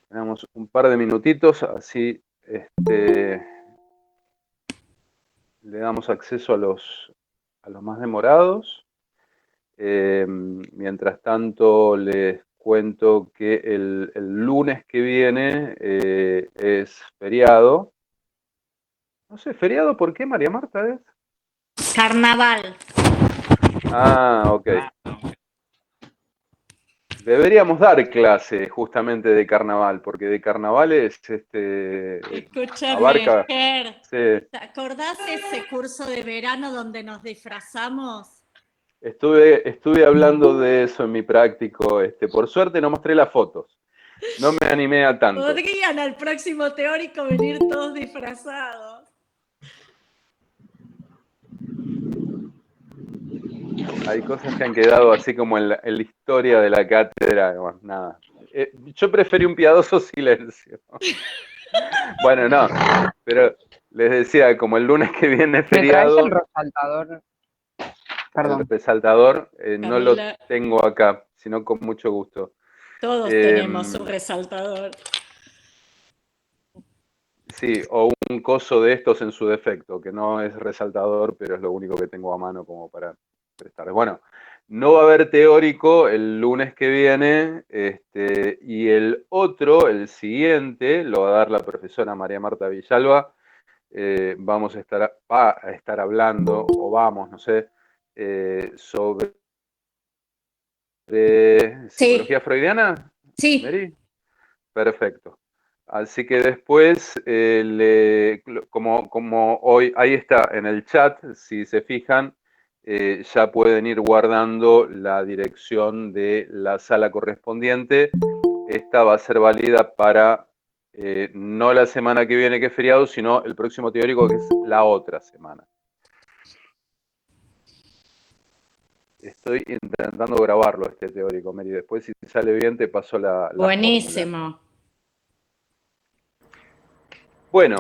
Tenemos un par de minutitos, así le damos acceso a los más demorados. Mientras tanto, les cuento que el lunes que viene es feriado. No sé, ¿feriado por qué, María Marta? ¿Es? Carnaval. Ah, ok. Deberíamos dar clase justamente de carnaval, porque de carnavales Escúchame, abarca. Ger, Sí, ¿te acordás ese curso de verano donde nos disfrazamos? estuve hablando de eso en mi práctico. Por suerte no mostré las fotos. No me animé a tanto. Podrían al próximo teórico venir todos disfrazados. Hay cosas que han quedado así como en la historia de la cátedra. Bueno, nada. Yo preferí un piadoso silencio. Bueno, no, pero les decía, como el lunes que viene es ¿Me traes el feriado, resaltador? el Perdón. resaltador no lo Camila, tengo acá, sino con mucho gusto. todos tenemos un Eh, resaltador. sí, o un coso de estos en su defecto, que no es resaltador, pero es lo único que tengo a mano como para prestar. Bueno, no va a haber teórico el lunes que viene, y el otro, el siguiente, lo va a dar la profesora María Marta Villalba. Vamos a estar hablando, o vamos, no sé, sobre psicología Sí, freudiana, sí. Mary. Perfecto. Así que después, como hoy, ahí está en el chat, si se fijan, ya pueden ir guardando la dirección de la sala correspondiente. Esta va a ser válida para no la semana que viene, que es feriado, sino el próximo teórico, que es la otra semana. Estoy intentando grabarlo, este teórico, Mary. Después, si sale bien, te paso la fórmula. Buenísimo. Bueno,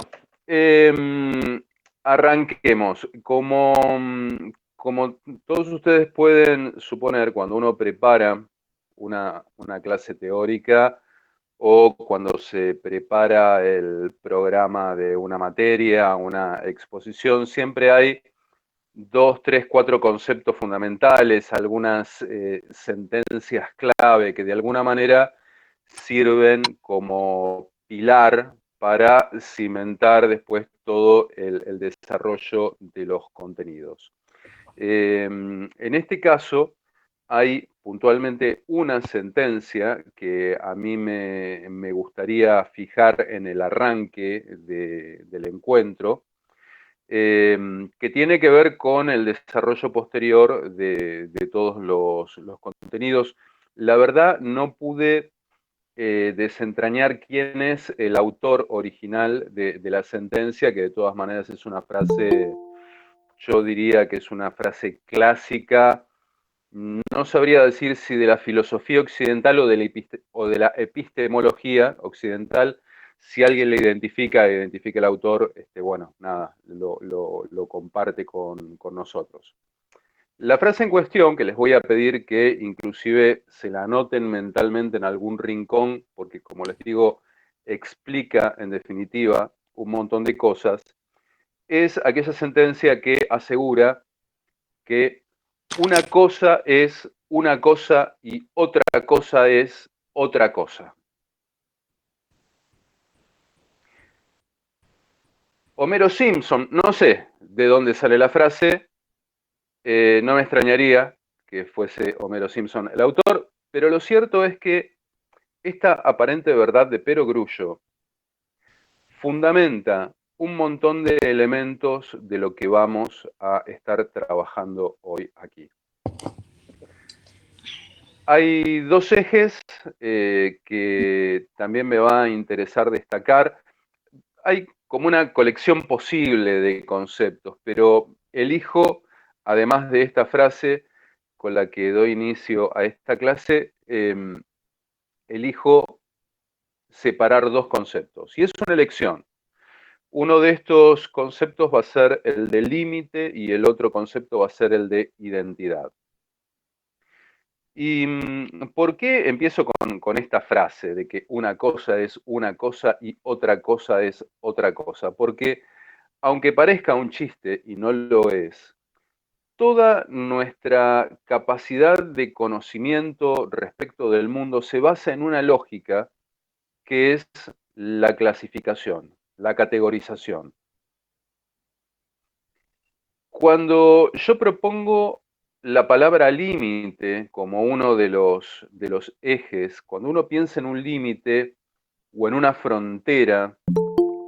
arranquemos. Como todos ustedes pueden suponer, cuando uno prepara una clase teórica o cuando se prepara el programa de una materia, una exposición, siempre hay dos, tres, cuatro conceptos fundamentales, algunas sentencias clave que de alguna manera sirven como pilar para cimentar después todo el desarrollo de los contenidos. En este caso, hay puntualmente una sentencia que a mí me gustaría fijar en el arranque del encuentro, que tiene que ver con el desarrollo posterior de todos los contenidos. La verdad, no pude desentrañar quién es el autor original de la sentencia, que de todas maneras es una frase, yo diría que es una frase clásica. No sabría decir si de la filosofía occidental o de la epistemología occidental. Si alguien le identifica el autor, bueno, nada, lo comparte con nosotros. La frase en cuestión, que les voy a pedir que inclusive se la anoten mentalmente en algún rincón, porque como les digo, explica en definitiva un montón de cosas, es aquella sentencia que asegura que una cosa es una cosa y otra cosa es otra cosa. Homero Simpson, no sé de dónde sale la frase, no me extrañaría que fuese Homero Simpson el autor, pero lo cierto es que esta aparente verdad de Perogrullo fundamenta un montón de elementos de lo que vamos a estar trabajando hoy aquí. Hay dos ejes que también me va a interesar destacar. Hay como una colección posible de conceptos, pero elijo, además de esta frase con la que doy inicio a esta clase, elijo separar dos conceptos. Y es una elección. Uno de estos conceptos va a ser el de límite y el otro concepto va a ser el de identidad. ¿Y por qué empiezo con esta frase de que una cosa es una cosa y otra cosa es otra cosa? Porque aunque parezca un chiste y no lo es, toda nuestra capacidad de conocimiento respecto del mundo se basa en una lógica que es la clasificación, la categorización. Cuando yo propongo la palabra límite como uno de los ejes, cuando uno piensa en un límite o en una frontera,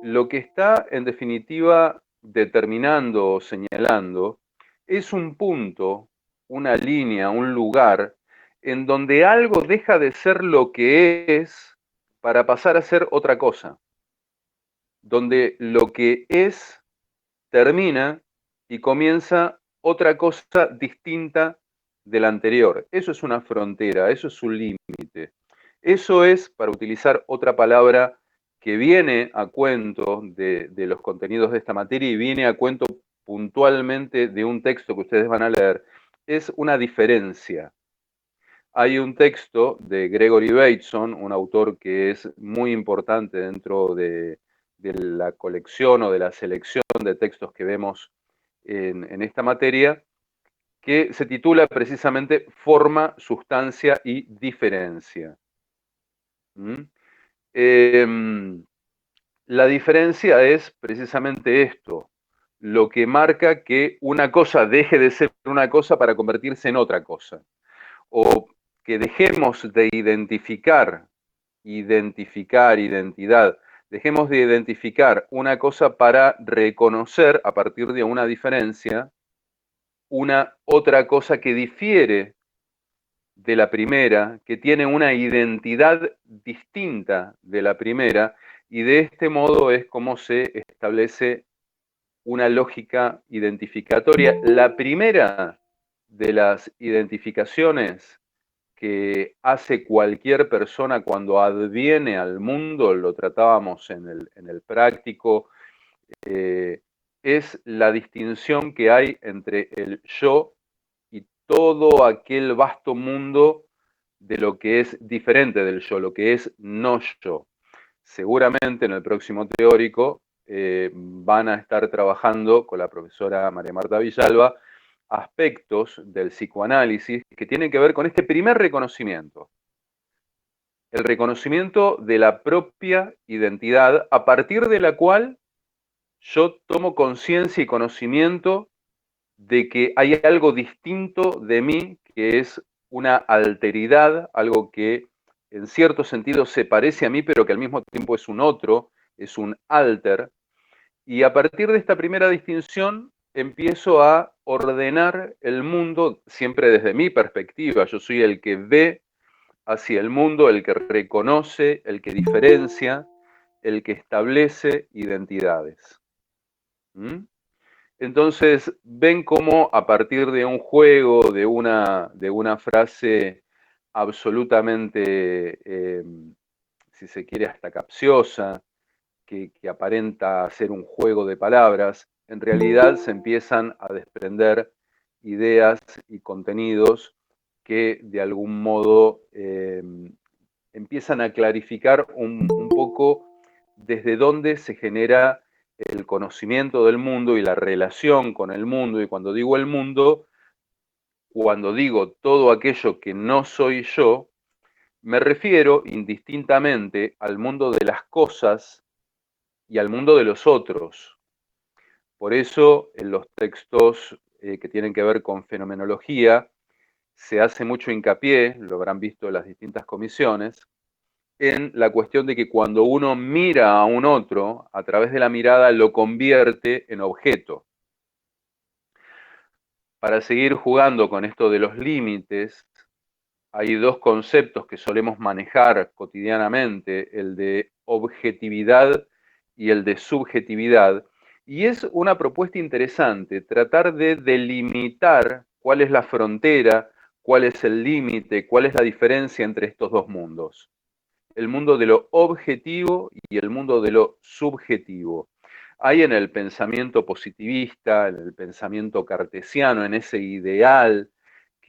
lo que está en definitiva determinando o señalando es un punto, una línea, un lugar en donde algo deja de ser lo que es para pasar a ser otra cosa, donde lo que es termina y comienza otra cosa distinta de la anterior. Eso es una frontera, eso es un límite. Eso es, para utilizar otra palabra que viene a cuento de los contenidos de esta materia y viene a cuento puntualmente de un texto que ustedes van a leer, es una diferencia. Hay un texto de Gregory Bateson, un autor que es muy importante dentro de la colección o de la selección de textos que vemos en esta materia, que se titula precisamente Forma, Sustancia y Diferencia. ¿Mm? La diferencia es precisamente esto, lo que marca que una cosa deje de ser una cosa para convertirse en otra cosa, o que dejemos de identificar identidad, dejemos de identificar una cosa para reconocer a partir de una diferencia una otra cosa que difiere de la primera, que tiene una identidad distinta de la primera, y de este modo es como se establece una lógica identificatoria. La primera de las identificaciones que hace cualquier persona cuando adviene al mundo, lo tratábamos en el práctico, es la distinción que hay entre el yo y todo aquel vasto mundo de lo que es diferente del yo, lo que es no yo. Seguramente en el próximo teórico van a estar trabajando con la profesora María Marta Villalba aspectos del psicoanálisis que tienen que ver con este primer reconocimiento, el reconocimiento de la propia identidad a partir de la cual yo tomo conciencia y conocimiento de que hay algo distinto de mí, que es una alteridad, algo que en cierto sentido se parece a mí, pero que al mismo tiempo es un otro, es un alter. Y a partir de esta primera distinción empiezo a ordenar el mundo siempre desde mi perspectiva. Yo soy el que ve hacia el mundo, el que reconoce, el que diferencia, el que establece identidades. ¿Mm? Entonces, ven cómo a partir de un juego, de una frase absolutamente, si se quiere, hasta capciosa, que aparenta ser un juego de palabras, en realidad se empiezan a desprender ideas y contenidos que de algún modo empiezan a clarificar un poco desde dónde se genera el conocimiento del mundo y la relación con el mundo. Y cuando digo el mundo, cuando digo todo aquello que no soy yo, me refiero indistintamente al mundo de las cosas y al mundo de los otros. Por eso, en los textos que tienen que ver con fenomenología, se hace mucho hincapié, lo habrán visto en las distintas comisiones, en la cuestión de que cuando uno mira a un otro, a través de la mirada lo convierte en objeto. Para seguir jugando con esto de los límites, hay dos conceptos que solemos manejar cotidianamente, el de objetividad y el de subjetividad, y es una propuesta interesante tratar de delimitar cuál es la frontera, cuál es el límite, cuál es la diferencia entre estos dos mundos. El mundo de lo objetivo y el mundo de lo subjetivo. Hay en el pensamiento positivista, en el pensamiento cartesiano, en ese ideal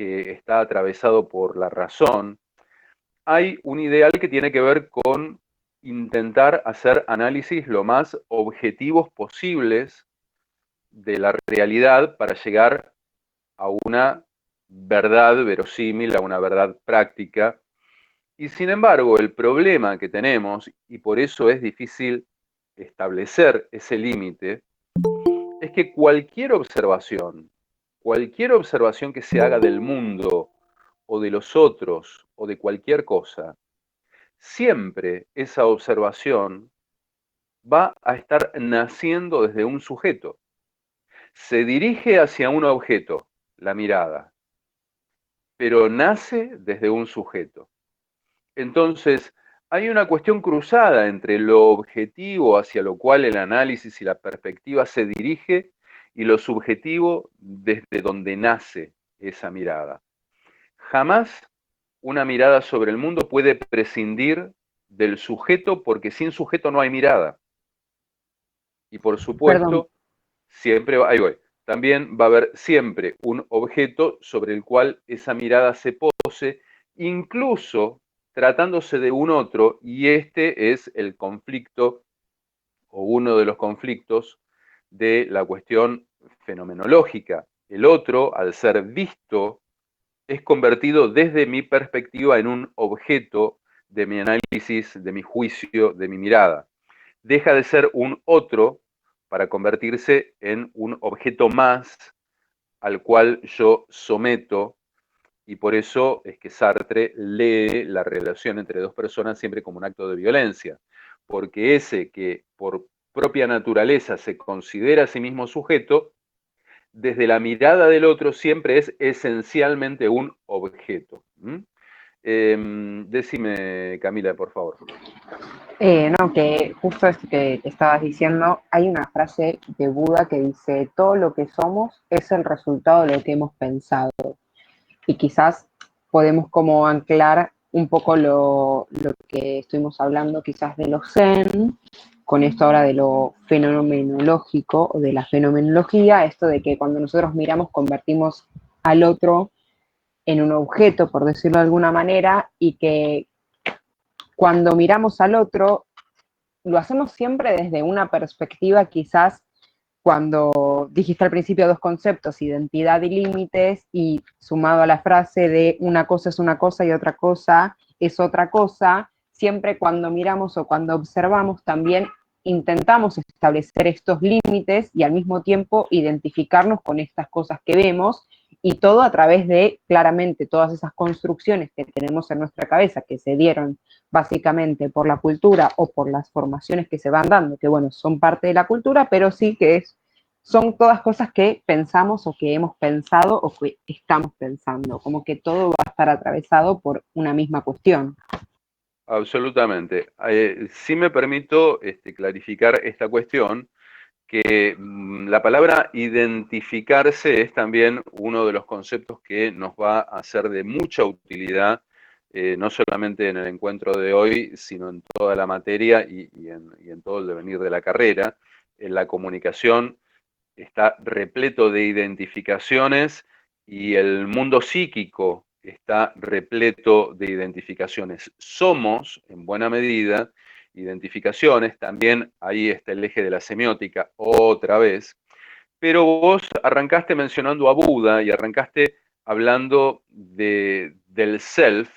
que está atravesado por la razón, hay un ideal que tiene que ver con intentar hacer análisis lo más objetivos posibles de la realidad para llegar a una verdad verosímil, a una verdad práctica. Y sin embargo, el problema que tenemos, y por eso es difícil establecer ese límite, es que cualquier observación que se haga del mundo o de los otros o de cualquier cosa, siempre esa observación va a estar naciendo desde un sujeto. Se dirige hacia un objeto, la mirada, pero nace desde un sujeto. Entonces, hay una cuestión cruzada entre lo objetivo hacia lo cual el análisis y la perspectiva se dirige y lo subjetivo desde donde nace esa mirada. Jamás una mirada sobre el mundo puede prescindir del sujeto porque sin sujeto no hay mirada. Y por Perdón, supuesto, siempre, ahí voy, también va a haber siempre un objeto sobre el cual esa mirada se pose, incluso tratándose de un otro, y este es el conflicto o uno de los conflictos de la cuestión fenomenológica. El otro, al ser visto, es convertido desde mi perspectiva en un objeto de mi análisis, de mi juicio, de mi mirada. Deja de ser un otro para convertirse en un objeto más al cual yo someto, y por eso es que Sartre lee la relación entre dos personas siempre como un acto de violencia, porque ese que por propia naturaleza se considera a sí mismo sujeto, desde la mirada del otro siempre es esencialmente un objeto. Decime, Camila, por favor. no, que justo esto que estabas diciendo, hay una frase de Buda que dice, todo lo que somos es el resultado de lo que hemos pensado. Y quizás podemos como anclar un poco lo que estuvimos hablando quizás de lo zen, con esto ahora de lo fenomenológico o de la fenomenología, esto de que cuando nosotros miramos convertimos al otro en un objeto, por decirlo de alguna manera, y que cuando miramos al otro lo hacemos siempre desde una perspectiva quizás cuando dijiste al principio dos conceptos, identidad y límites, y sumado a la frase de una cosa es una cosa y otra cosa es otra cosa, siempre cuando miramos o cuando observamos también intentamos establecer estos límites y al mismo tiempo identificarnos con estas cosas que vemos y todo a través de claramente todas esas construcciones que tenemos en nuestra cabeza que se dieron básicamente por la cultura o por las formaciones que se van dando, que bueno, son parte de la cultura, pero sí que son todas cosas que pensamos o que hemos pensado o que estamos pensando, como que todo va a estar atravesado por una misma cuestión. Absolutamente. Sí me permito clarificar esta cuestión, que la palabra identificarse es también uno de los conceptos que nos va a ser de mucha utilidad, no solamente en el encuentro de hoy, sino en toda la materia y en todo el devenir de la carrera. En la comunicación está repleto de identificaciones y el mundo psíquico está repleto de identificaciones. Somos, en buena medida, identificaciones, también ahí está el eje de la semiótica, otra vez, pero vos arrancaste mencionando a Buda y arrancaste hablando del self,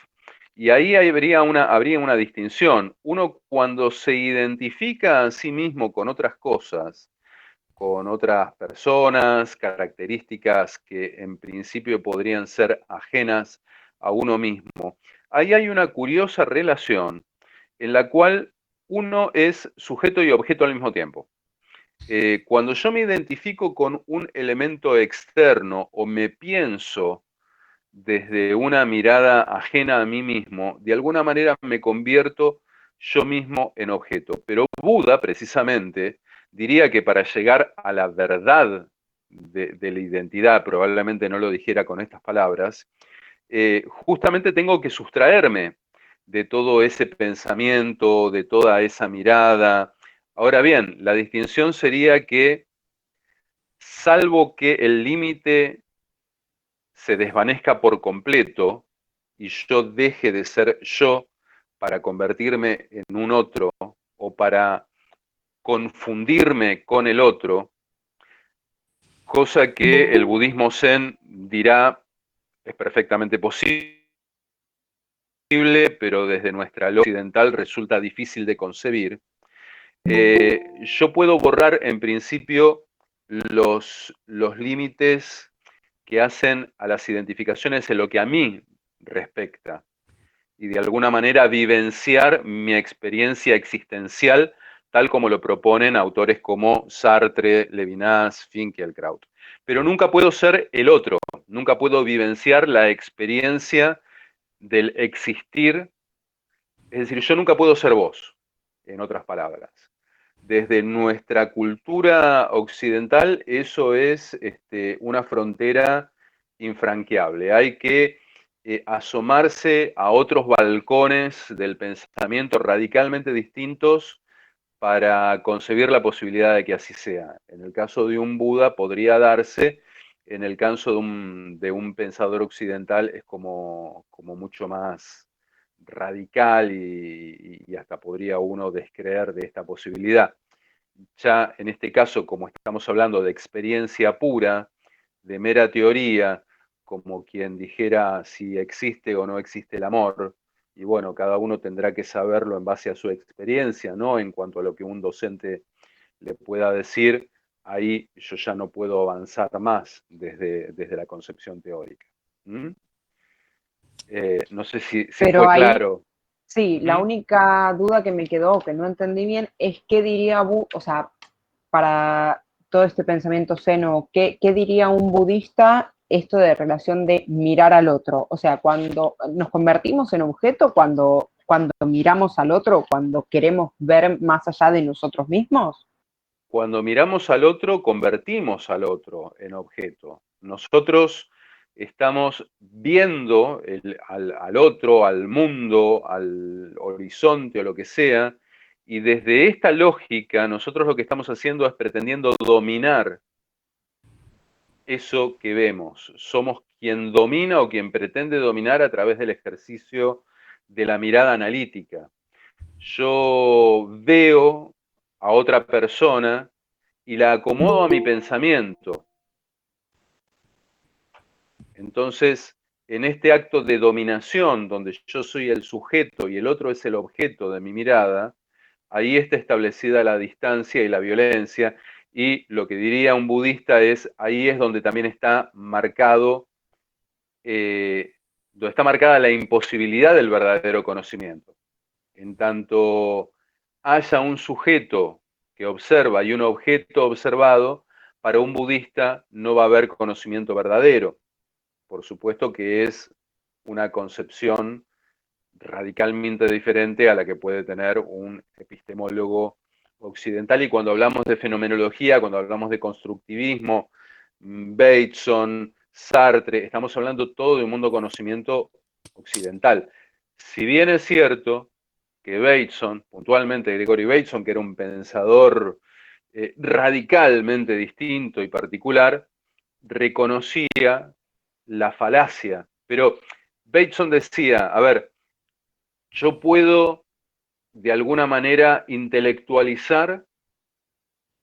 y ahí habría una distinción. Uno cuando se identifica a sí mismo con otras cosas, con otras personas, características que en principio podrían ser ajenas a uno mismo, ahí hay una curiosa relación en la cual uno es sujeto y objeto al mismo tiempo. Cuando yo me identifico con un elemento externo o me pienso desde una mirada ajena a mí mismo, de alguna manera me convierto yo mismo en objeto. Pero Buda, precisamente, diría que para llegar a la verdad de la identidad, probablemente no lo dijera con estas palabras, justamente tengo que sustraerme de todo ese pensamiento, de toda esa mirada. Ahora bien, la distinción sería que, salvo que el límite se desvanezca por completo y yo deje de ser yo para convertirme en un otro o para confundirme con el otro, cosa que el budismo zen dirá es perfectamente posible, pero desde nuestra lógica occidental resulta difícil de concebir. Yo puedo borrar en principio los límites que hacen a las identificaciones en lo que a mí respecta y de alguna manera vivenciar mi experiencia existencial tal como lo proponen autores como Sartre, Levinas, Finkielkraut. Pero nunca puedo ser el otro, nunca puedo vivenciar la experiencia del existir, es decir, yo nunca puedo ser vos, en otras palabras. Desde nuestra cultura occidental eso es una frontera infranqueable. Hay que asomarse a otros balcones del pensamiento radicalmente distintos para concebir la posibilidad de que así sea. En el caso de un Buda podría darse, en el caso de un pensador occidental es como mucho más radical y hasta podría uno descreer de esta posibilidad. Ya en este caso, como estamos hablando de experiencia pura, de mera teoría, como quien dijera si existe o no existe el amor, y bueno, cada uno tendrá que saberlo en base a su experiencia, ¿no? En cuanto a lo que un docente le pueda decir, ahí yo ya no puedo avanzar más desde la concepción teórica. ¿Mm? No sé si Pero fue ahí, claro. sí, la ¿Mm? única duda que me quedó, que no entendí bien, es qué diría, o sea, para todo este pensamiento seno, ¿qué diría un budista esto de relación de mirar al otro? O sea, cuando nos convertimos en objeto, cuando miramos al otro, cuando queremos ver más allá de nosotros mismos. Cuando miramos al otro, convertimos al otro en objeto. Nosotros estamos viendo al otro, al mundo, al horizonte o lo que sea, y desde esta lógica nosotros lo que estamos haciendo es pretendiendo dominar eso que vemos. Somos quien domina o quien pretende dominar a través del ejercicio de la mirada analítica. Yo veo a otra persona y la acomodo a mi pensamiento. Entonces, en este acto de dominación, donde yo soy el sujeto y el otro es el objeto de mi mirada, ahí está establecida la distancia y la violencia, y lo que diría un budista es, ahí es donde también está marcado, donde está marcada la imposibilidad del verdadero conocimiento. En tanto haya un sujeto que observa y un objeto observado, para un budista no va a haber conocimiento verdadero. Por supuesto que es una concepción radicalmente diferente a la que puede tener un epistemólogo occidental. Y cuando hablamos de fenomenología, cuando hablamos de constructivismo, Bateson, Sartre, estamos hablando todo de un mundo conocimiento occidental. Si bien es cierto que Bateson, puntualmente Gregory Bateson, que era un pensador radicalmente distinto y particular, reconocía la falacia. Pero Bateson decía, a ver, yo puedo de alguna manera intelectualizar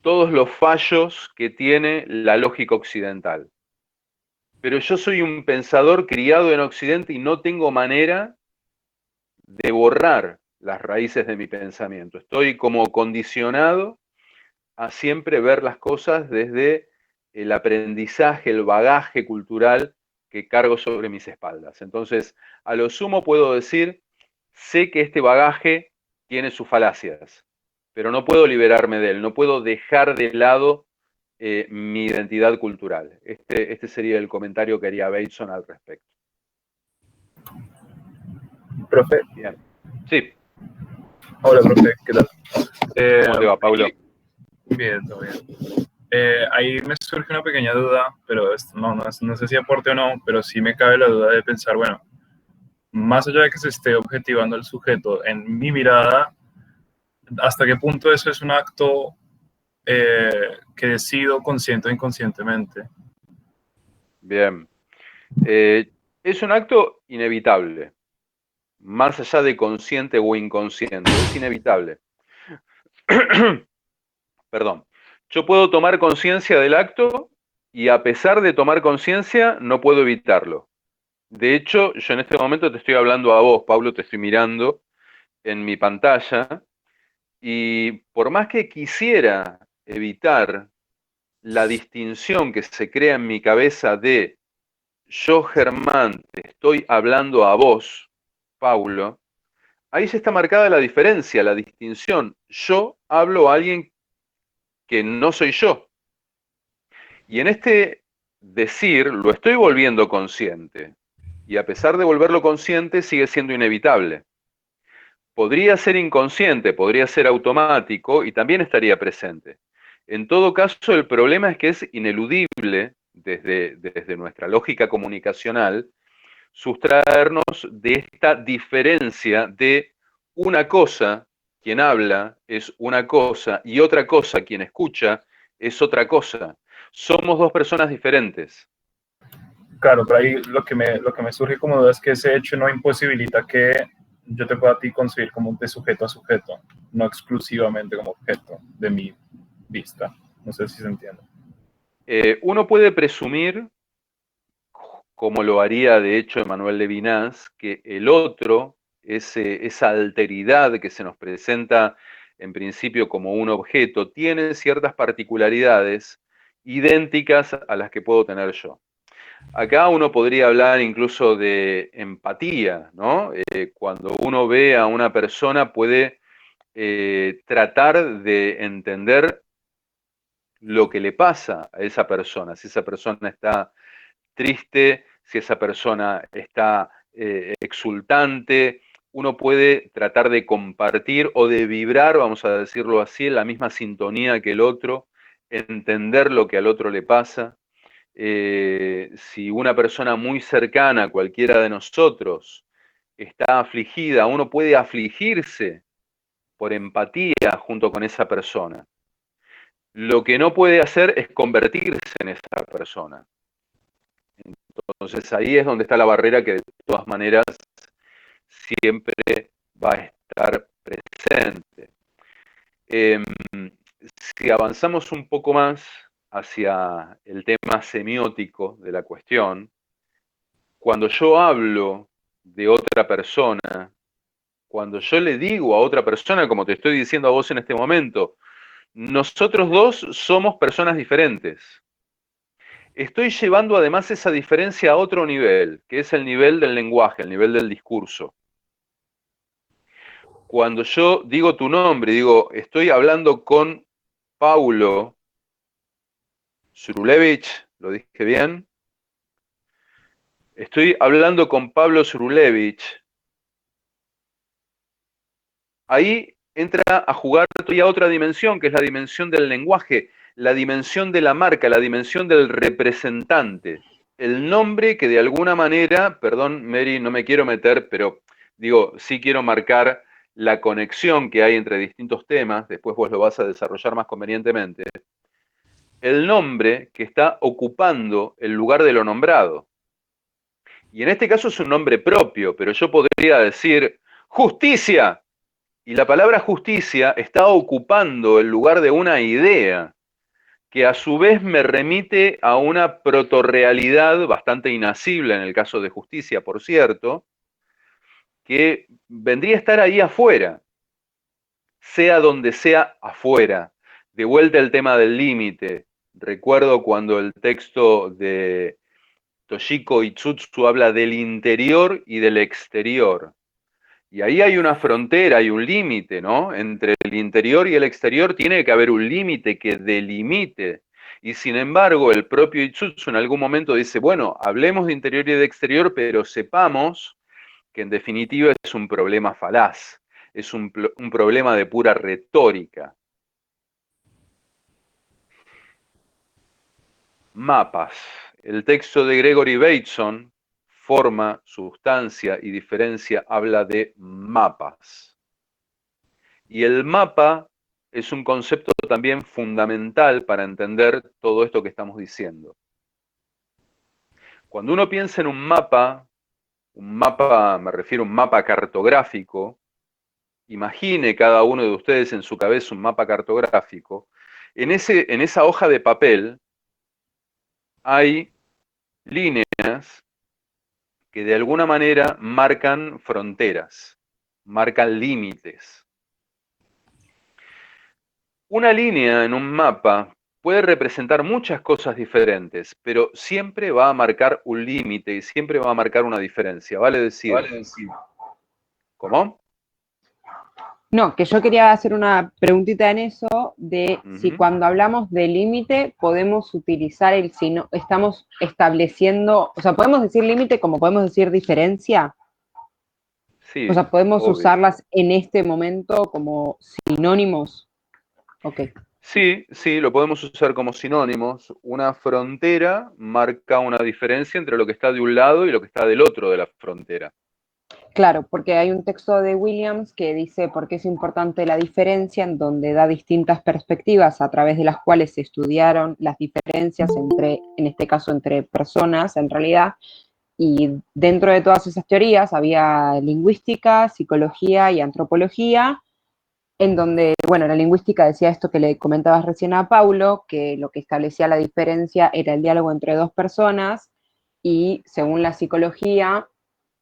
todos los fallos que tiene la lógica occidental. Pero yo soy un pensador criado en Occidente y no tengo manera de borrar las raíces de mi pensamiento. Estoy como condicionado a siempre ver las cosas desde el aprendizaje, el bagaje cultural que cargo sobre mis espaldas. Entonces, a lo sumo puedo decir, sé que este bagaje tiene sus falacias, pero no puedo liberarme de él, no puedo dejar de lado mi identidad cultural. Este sería el comentario que haría Bateson al respecto. Profe, Bien. Sí, hola, profe, ¿qué tal? ¿cómo te va, Pablo? Bien, todo bien. Ahí me surge una pequeña duda, pero no sé si aporte o no, pero sí me cabe la duda de pensar, bueno, más allá de que se esté objetivando al sujeto en mi mirada, ¿hasta qué punto eso es un acto que decido consciente o inconscientemente? Bien. Es un acto inevitable, más allá de consciente o inconsciente, es inevitable. Perdón. Yo puedo tomar conciencia del acto y a pesar de tomar conciencia no puedo evitarlo. De hecho, yo en este momento te estoy hablando a vos, Pablo, te estoy mirando en mi pantalla y por más que quisiera evitar la distinción que se crea en mi cabeza de yo, Germán, te estoy hablando a vos, Paulo, ahí ya está marcada la diferencia, la distinción. Yo hablo a alguien que no soy yo. Y en este decir lo estoy volviendo consciente. Y a pesar de volverlo consciente, sigue siendo inevitable. Podría ser inconsciente, podría ser automático y también estaría presente. En todo caso, el problema es que es ineludible desde nuestra lógica comunicacional sustraernos de esta diferencia de una cosa, quien habla es una cosa, y otra cosa, quien escucha, es otra cosa. Somos dos personas diferentes. Claro, pero ahí lo que me surge como duda es que ese hecho no imposibilita que yo te pueda a ti concebir como de sujeto a sujeto, no exclusivamente como objeto de mi vista. No sé si se entiende. Uno puede presumir, como lo haría de hecho Emmanuel Levinas, que el otro, esa alteridad que se nos presenta en principio como un objeto, tiene ciertas particularidades idénticas a las que puedo tener yo. Acá uno podría hablar incluso de empatía, ¿no? Cuando uno ve a una persona puede tratar de entender lo que le pasa a esa persona, si esa persona está triste, si esa persona está exultante, uno puede tratar de compartir o de vibrar, vamos a decirlo así, en la misma sintonía que el otro, entender lo que al otro le pasa. Si una persona muy cercana, cualquiera de nosotros, está afligida, uno puede afligirse por empatía junto con esa persona. Lo que no puede hacer es convertirse en esa persona. Entonces ahí es donde está la barrera que de todas maneras siempre va a estar presente. Si avanzamos un poco más hacia el tema semiótico de la cuestión, cuando yo hablo de otra persona, cuando yo le digo a otra persona, como te estoy diciendo a vos en este momento, nosotros dos somos personas diferentes. Estoy llevando además esa diferencia a otro nivel, que es el nivel del lenguaje, el nivel del discurso. Cuando yo digo tu nombre, digo, estoy hablando con Paulo Zurulevich, ¿lo dije bien? Estoy hablando con Pablo Zurulevich. Ahí entra a jugar todavía otra dimensión, que es la dimensión del lenguaje, la dimensión de la marca, la dimensión del representante. El nombre que de alguna manera, perdón Mary, no me quiero meter, pero digo, sí quiero marcar la conexión que hay entre distintos temas, después vos lo vas a desarrollar más convenientemente. El nombre que está ocupando el lugar de lo nombrado. Y en este caso es un nombre propio, pero yo podría decir justicia. Y la palabra justicia está ocupando el lugar de una idea que a su vez me remite a una protorrealidad bastante inasible en el caso de justicia, por cierto, que vendría a estar ahí afuera, sea donde sea afuera. De vuelta el tema del límite. Recuerdo cuando el texto de Toshiko Itsutsu habla del interior y del exterior. Y ahí hay una frontera, hay un límite, ¿no? Entre el interior y el exterior tiene que haber un límite que delimite. Y sin embargo, el propio Itsutsu en algún momento dice, bueno, hablemos de interior y de exterior, pero sepamos que en definitiva es un problema falaz, es un problema de pura retórica. Mapas. El texto de Gregory Bateson, Forma, Sustancia y Diferencia, habla de mapas. Y el mapa es un concepto también fundamental para entender todo esto que estamos diciendo. Cuando uno piensa en un mapa, me refiero a un mapa cartográfico, imagine cada uno de ustedes en su cabeza un mapa cartográfico, en esa hoja de papel hay líneas que de alguna manera marcan fronteras, marcan límites. Una línea en un mapa puede representar muchas cosas diferentes, pero siempre va a marcar un límite y siempre va a marcar una diferencia. Vale decir, ¿cómo? No, que yo quería hacer una preguntita en eso de si cuando hablamos de límite podemos utilizar estamos estableciendo, o sea, podemos decir límite como podemos decir diferencia. Sí, O sea, podemos obvio. usarlas en este momento como sinónimos. Ok. Sí, lo podemos usar como sinónimos. Una frontera marca una diferencia entre lo que está de un lado y lo que está del otro de la frontera. Claro, porque hay un texto de Williams que dice por qué es importante la diferencia, en donde da distintas perspectivas a través de las cuales se estudiaron las diferencias en este caso, entre personas, en realidad, y dentro de todas esas teorías había lingüística, psicología y antropología, en donde, bueno, la lingüística decía esto que le comentabas recién a Paulo, que lo que establecía la diferencia era el diálogo entre dos personas, y según la psicología,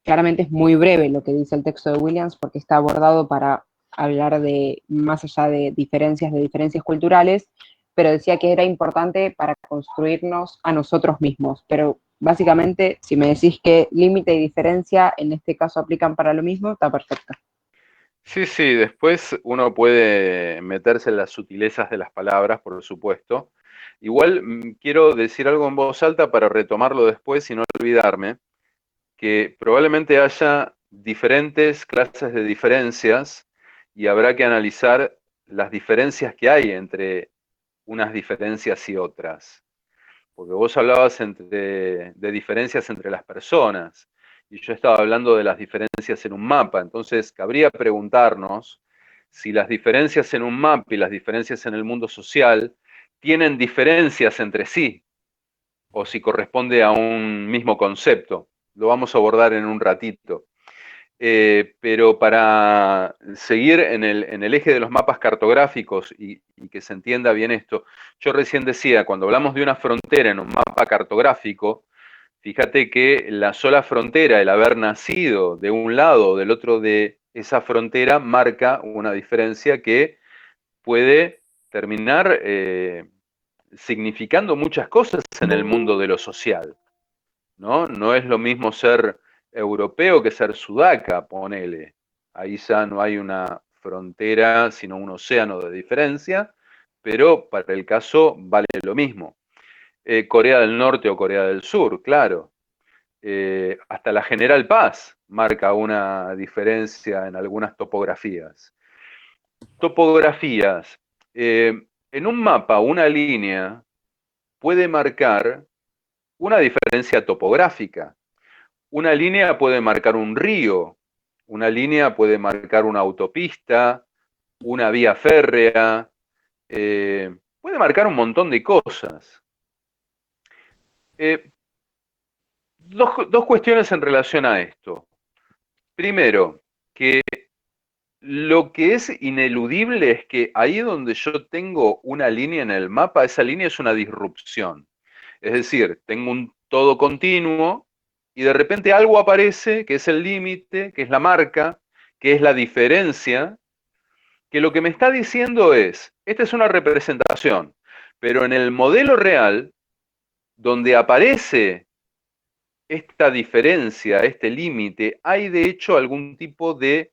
claramente es muy breve lo que dice el texto de Williams porque está abordado para hablar de más allá de diferencias culturales, pero decía que era importante para construirnos a nosotros mismos. Pero básicamente, si me decís que límite y diferencia en este caso aplican para lo mismo, está perfecto. Sí, después uno puede meterse en las sutilezas de las palabras, por supuesto. Igual quiero decir algo en voz alta para retomarlo después y no olvidarme, que probablemente haya diferentes clases de diferencias y habrá que analizar las diferencias que hay entre unas diferencias y otras. Porque vos hablabas de diferencias entre las personas y yo estaba hablando de las diferencias en un mapa. Entonces, cabría preguntarnos si las diferencias en un mapa y las diferencias en el mundo social tienen diferencias entre sí o si corresponde a un mismo concepto. Lo vamos a abordar en un ratito. Pero para seguir en el eje de los mapas cartográficos y que se entienda bien esto, yo recién decía, cuando hablamos de una frontera en un mapa cartográfico, fíjate que la sola frontera, el haber nacido de un lado o del otro de esa frontera, marca una diferencia que puede terminar significando muchas cosas en el mundo de lo social, ¿no? No es lo mismo ser europeo que ser sudaca, ponele. Ahí ya no hay una frontera, sino un océano de diferencia, pero para el caso vale lo mismo. Corea del Norte o Corea del Sur, claro. Hasta la General Paz marca una diferencia en algunas topografías. Topografías. En un mapa, una línea puede marcar una diferencia topográfica. Una línea puede marcar un río, una línea puede marcar una autopista, una vía férrea, puede marcar un montón de cosas. Dos cuestiones en relación a esto. Primero, que lo que es ineludible es que ahí donde yo tengo una línea en el mapa, esa línea es una disrupción. Es decir, tengo un todo continuo y de repente algo aparece que es el límite, que es la marca, que es la diferencia, que lo que me está diciendo es, esta es una representación, pero en el modelo real, donde aparece esta diferencia, este límite, hay de hecho algún tipo de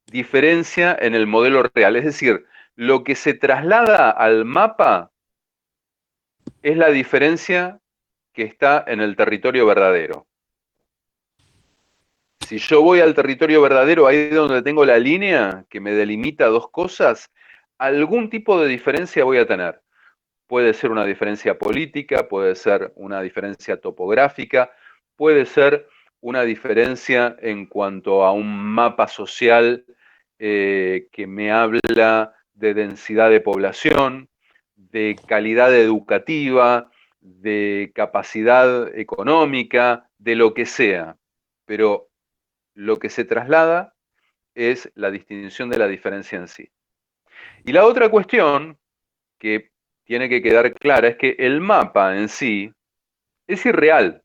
diferencia en el modelo real. Es decir, lo que se traslada al mapa es la diferencia que está en el territorio verdadero. Si yo voy al territorio verdadero, ahí donde tengo la línea que me delimita dos cosas, algún tipo de diferencia voy a tener. Puede ser una diferencia política, puede ser una diferencia topográfica, puede ser una diferencia en cuanto a un mapa social que me habla de densidad de población, de calidad educativa, de capacidad económica, de lo que sea, pero lo que se traslada es la distinción de la diferencia en sí. Y la otra cuestión que tiene que quedar clara es que el mapa en sí es irreal.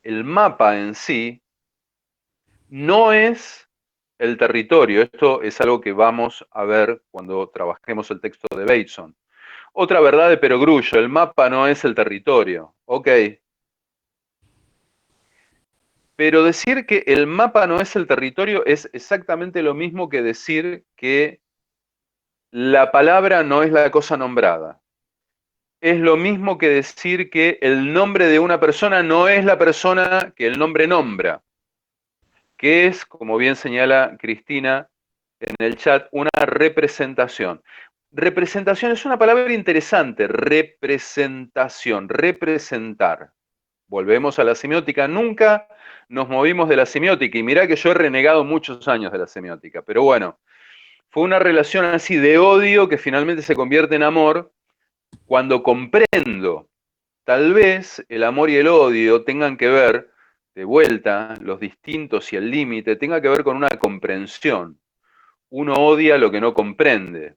El mapa en sí no es el territorio. Esto es algo que vamos a ver cuando trabajemos el texto de Bateson. Otra verdad de Perogrullo, el mapa no es el territorio. Ok. Pero decir que el mapa no es el territorio es exactamente lo mismo que decir que la palabra no es la cosa nombrada. Es lo mismo que decir que el nombre de una persona no es la persona que el nombre nombra, que es, como bien señala Cristina en el chat, una representación. Representación es una palabra interesante, representación, representar. Volvemos a la semiótica, nunca nos movimos de la semiótica, y mirá que yo he renegado muchos años de la semiótica, pero bueno, fue una relación así de odio que finalmente se convierte en amor cuando comprendo. Tal vez el amor y el odio tengan que ver, de vuelta, los distintos y el límite, tenga que ver con una comprensión. Uno odia lo que no comprende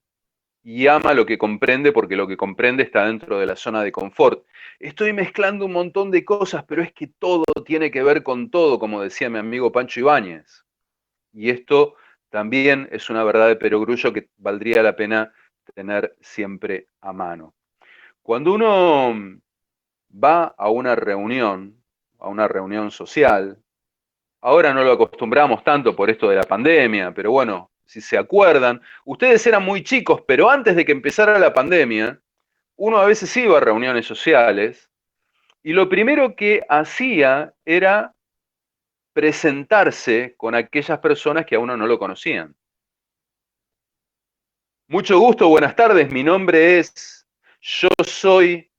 y ama lo que comprende porque lo que comprende está dentro de la zona de confort. Estoy mezclando un montón de cosas, pero es que todo tiene que ver con todo, como decía mi amigo Pancho Ibáñez. Y esto también es una verdad de perogrullo que valdría la pena tener siempre a mano. Cuando uno va a una reunión social, ahora no lo acostumbramos tanto por esto de la pandemia, pero bueno, si se acuerdan, ustedes eran muy chicos, pero antes de que empezara la pandemia, uno a veces iba a reuniones sociales y lo primero que hacía era presentarse con aquellas personas que a uno no lo conocían. Mucho gusto, buenas tardes, mi nombre es, yo soy.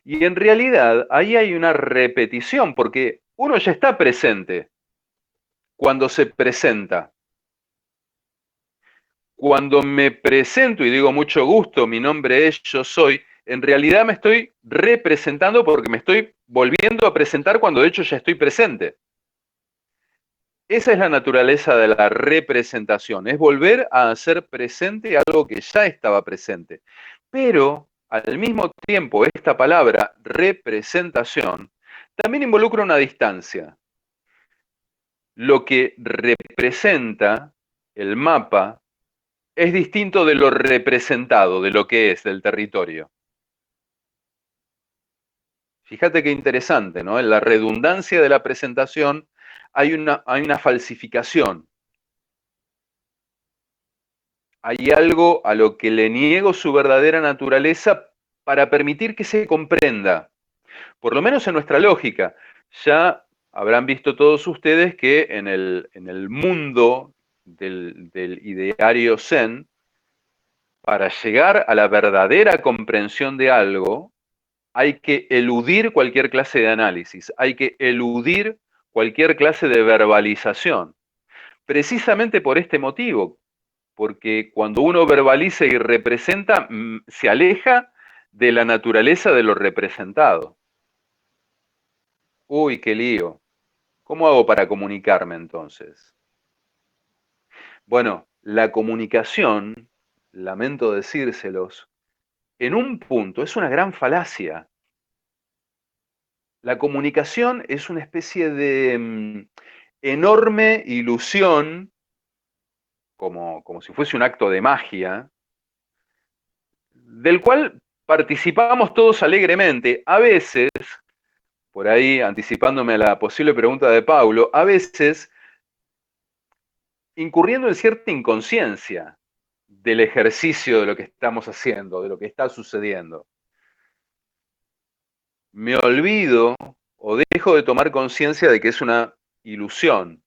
Y en realidad ahí hay una repetición, porque uno ya está presente cuando se presenta. Cuando me presento y digo mucho gusto, mi nombre es, yo soy, en realidad me estoy representando porque me estoy volviendo a presentar cuando de hecho ya estoy presente. Esa es la naturaleza de la representación, es volver a hacer presente algo que ya estaba presente. Pero al mismo tiempo, esta palabra representación también involucra una distancia. Lo que representa el mapa es distinto de lo representado, de lo que es, del territorio. Fíjate qué interesante, ¿no? En la redundancia de la presentación hay una falsificación. Hay algo a lo que le niego su verdadera naturaleza para permitir que se comprenda. Por lo menos en nuestra lógica. Ya habrán visto todos ustedes que en el mundo del ideario Zen, para llegar a la verdadera comprensión de algo, hay que eludir cualquier clase de análisis, hay que eludir cualquier clase de verbalización. Precisamente por este motivo, porque cuando uno verbaliza y representa, se aleja de la naturaleza de lo representado. Uy, qué lío. ¿Cómo hago para comunicarme entonces? Bueno, la comunicación, lamento decírselos, en un punto es una gran falacia. La comunicación es una especie de enorme ilusión, como si fuese un acto de magia, del cual participamos todos alegremente. A veces, por ahí anticipándome a la posible pregunta de Paulo, a veces incurriendo en cierta inconsciencia del ejercicio de lo que estamos haciendo, de lo que está sucediendo. Me olvido o dejo de tomar conciencia de que es una ilusión,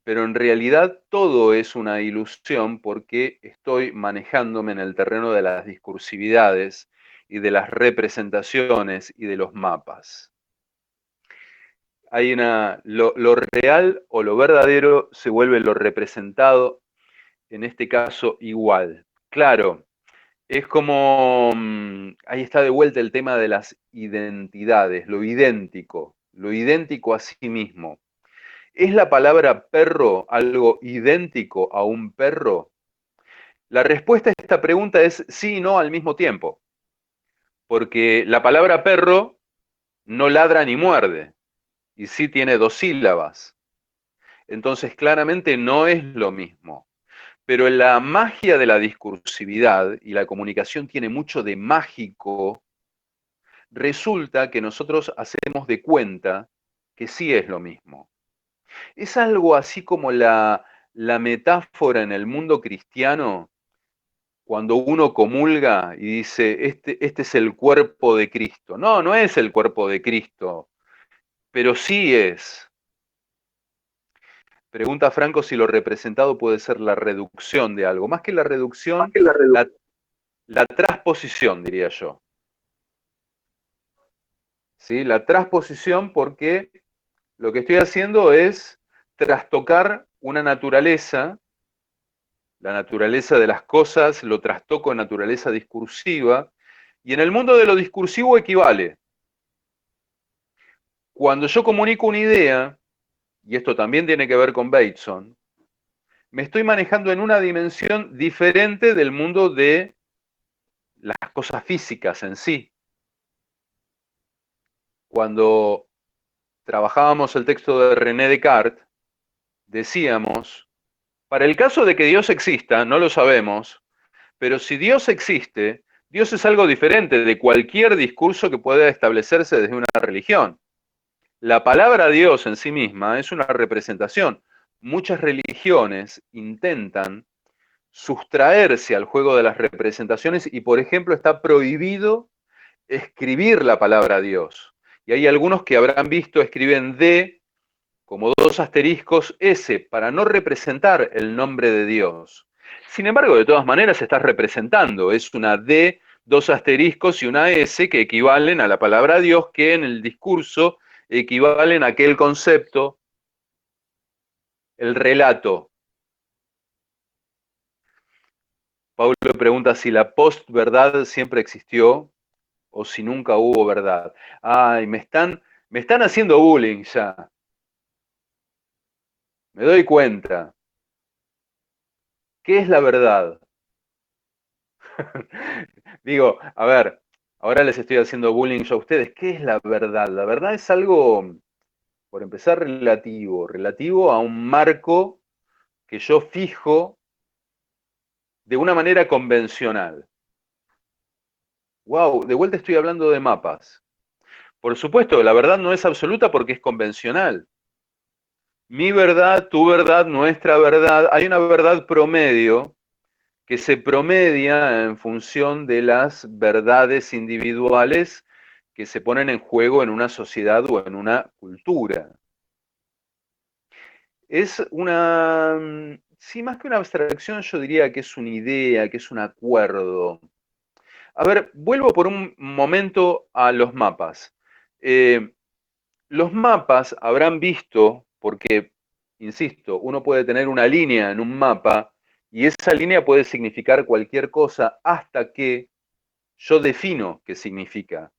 pero en realidad todo es una ilusión porque estoy manejándome en el terreno de las discursividades y de las representaciones y de los mapas. Hay lo real o lo verdadero se vuelve lo representado, en este caso igual. Claro, Es como, ahí está de vuelta el tema de las identidades, lo idéntico a sí mismo. ¿Es la palabra perro algo idéntico a un perro? La respuesta a esta pregunta es sí y no al mismo tiempo, porque la palabra perro no ladra ni muerde, y sí tiene dos sílabas. Entonces, claramente no es lo mismo. Pero la magia de la discursividad, y la comunicación tiene mucho de mágico, resulta que nosotros hacemos de cuenta que sí es lo mismo. Es algo así como la metáfora en el mundo cristiano, cuando uno comulga y dice, este es el cuerpo de Cristo. No, no es el cuerpo de Cristo, pero sí es. Pregunta Franco si lo representado puede ser la reducción de algo. Más que la reducción, la transposición, diría yo. ¿Sí? La transposición, porque lo que estoy haciendo es trastocar una naturaleza, la naturaleza de las cosas, lo trastoco en naturaleza discursiva, y en el mundo de lo discursivo equivale. Cuando yo comunico una idea, y esto también tiene que ver con Bateson, me estoy manejando en una dimensión diferente del mundo de las cosas físicas en sí. Cuando trabajábamos el texto de René Descartes, decíamos, para el caso de que Dios exista, no lo sabemos, pero si Dios existe, Dios es algo diferente de cualquier discurso que pueda establecerse desde una religión. La palabra Dios en sí misma es una representación. Muchas religiones intentan sustraerse al juego de las representaciones y, por ejemplo, está prohibido escribir la palabra Dios. Y hay algunos que habrán visto, escriben D como dos asteriscos S para no representar el nombre de Dios. Sin embargo, de todas maneras estás representando, es una D, dos asteriscos y una S que equivalen a la palabra Dios, que en el discurso equivalen a aquel concepto, el relato. Paulo pregunta si la postverdad siempre existió o si nunca hubo verdad. Ay, me están haciendo bullying ya. Me doy cuenta. ¿Qué es la verdad? Digo, a ver, ahora les estoy haciendo bullying yo a ustedes. ¿Qué es la verdad? La verdad es algo, por empezar, relativo a un marco que yo fijo de una manera convencional. Wow, de vuelta estoy hablando de mapas. Por supuesto, la verdad no es absoluta porque es convencional. Mi verdad, tu verdad, nuestra verdad, hay una verdad promedio que se promedia en función de las verdades individuales que se ponen en juego en una sociedad o en una cultura. Es una, sí, más que una abstracción, yo diría que es una idea, que es un acuerdo. A ver, vuelvo por un momento a los mapas. Los mapas habrán visto, porque, insisto, uno puede tener una línea en un mapa y esa línea puede significar cualquier cosa hasta que yo defino qué significa.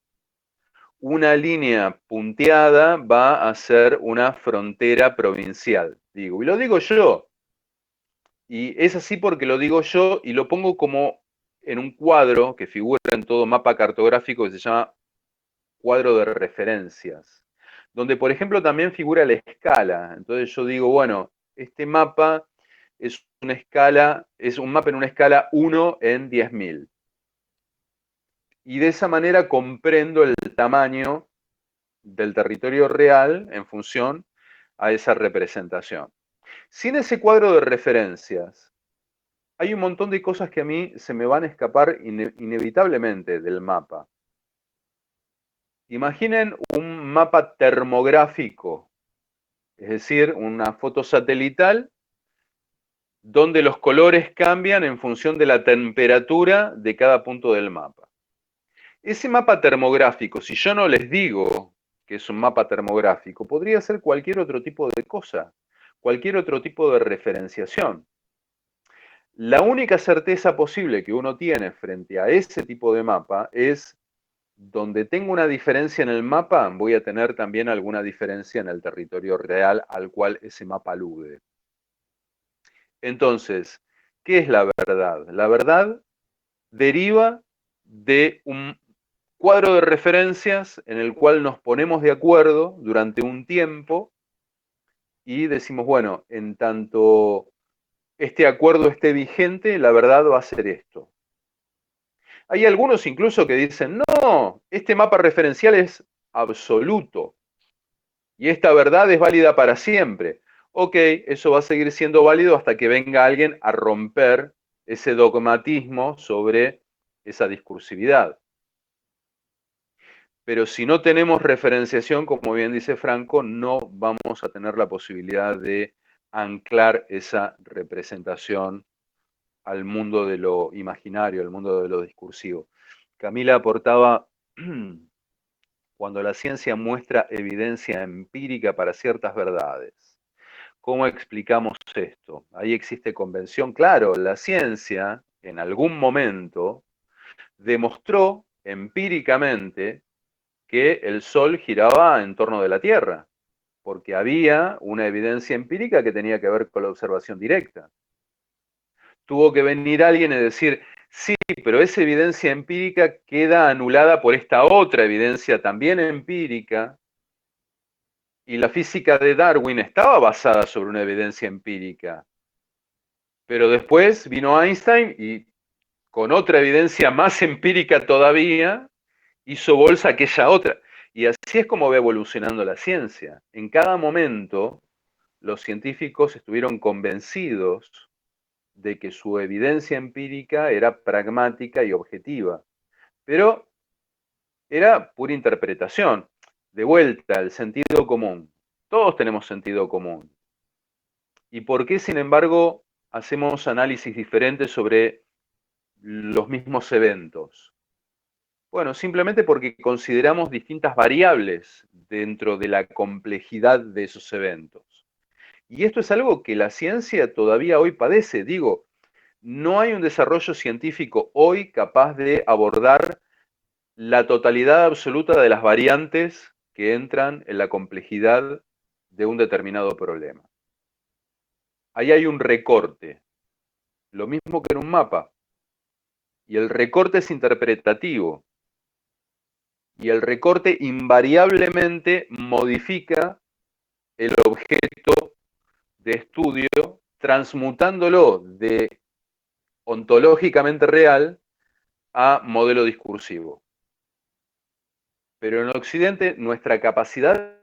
Una línea punteada va a ser una frontera provincial, digo, y lo digo yo. Y es así porque lo digo yo y lo pongo como en un cuadro que figura en todo mapa cartográfico que se llama cuadro de referencias, donde por ejemplo también figura la escala. Entonces yo digo, bueno, este mapa es una escala, es un mapa en una escala 1 en 10.000. Y de esa manera comprendo el tamaño del territorio real en función a esa representación. Sin ese cuadro de referencias, hay un montón de cosas que a mí se me van a escapar inevitablemente del mapa. Imaginen un mapa termográfico, es decir, una foto satelital donde los colores cambian en función de la temperatura de cada punto del mapa. Ese mapa termográfico, si yo no les digo que es un mapa termográfico, podría ser cualquier otro tipo de cosa, cualquier otro tipo de referenciación. La única certeza posible que uno tiene frente a ese tipo de mapa es donde tengo una diferencia en el mapa, voy a tener también alguna diferencia en el territorio real al cual ese mapa alude. Entonces, ¿qué es la verdad? La verdad deriva de un cuadro de referencias en el cual nos ponemos de acuerdo durante un tiempo y decimos, bueno, en tanto este acuerdo esté vigente, la verdad va a ser esto. Hay algunos incluso que dicen, no, este mapa referencial es absoluto y esta verdad es válida para siempre. Ok, eso va a seguir siendo válido hasta que venga alguien a romper ese dogmatismo sobre esa discursividad. Pero si no tenemos referenciación, como bien dice Franco, no vamos a tener la posibilidad de anclar esa representación al mundo de lo imaginario, al mundo de lo discursivo. Camila aportaba, cuando la ciencia muestra evidencia empírica para ciertas verdades. ¿Cómo explicamos esto? Ahí existe convención. Claro, la ciencia en algún momento demostró empíricamente que el Sol giraba en torno de la Tierra, porque había una evidencia empírica que tenía que ver con la observación directa. Tuvo que venir alguien y decir, sí, pero esa evidencia empírica queda anulada por esta otra evidencia también empírica, y la física de Darwin estaba basada sobre una evidencia empírica. Pero después vino Einstein y con otra evidencia más empírica todavía, hizo bolsa aquella otra. Y así es como va evolucionando la ciencia. En cada momento, los científicos estuvieron convencidos de que su evidencia empírica era pragmática y objetiva. Pero era pura interpretación. De vuelta, el sentido común. Todos tenemos sentido común. ¿Y por qué, sin embargo, hacemos análisis diferentes sobre los mismos eventos? Bueno, simplemente porque consideramos distintas variables dentro de la complejidad de esos eventos. Y esto es algo que la ciencia todavía hoy padece. Digo, no hay un desarrollo científico hoy capaz de abordar la totalidad absoluta de las variantes que entran en la complejidad de un determinado problema. Ahí hay un recorte, lo mismo que en un mapa. Y el recorte es interpretativo. Y el recorte invariablemente modifica el objeto de estudio, transmutándolo de ontológicamente real a modelo discursivo. Pero en Occidente nuestra capacidad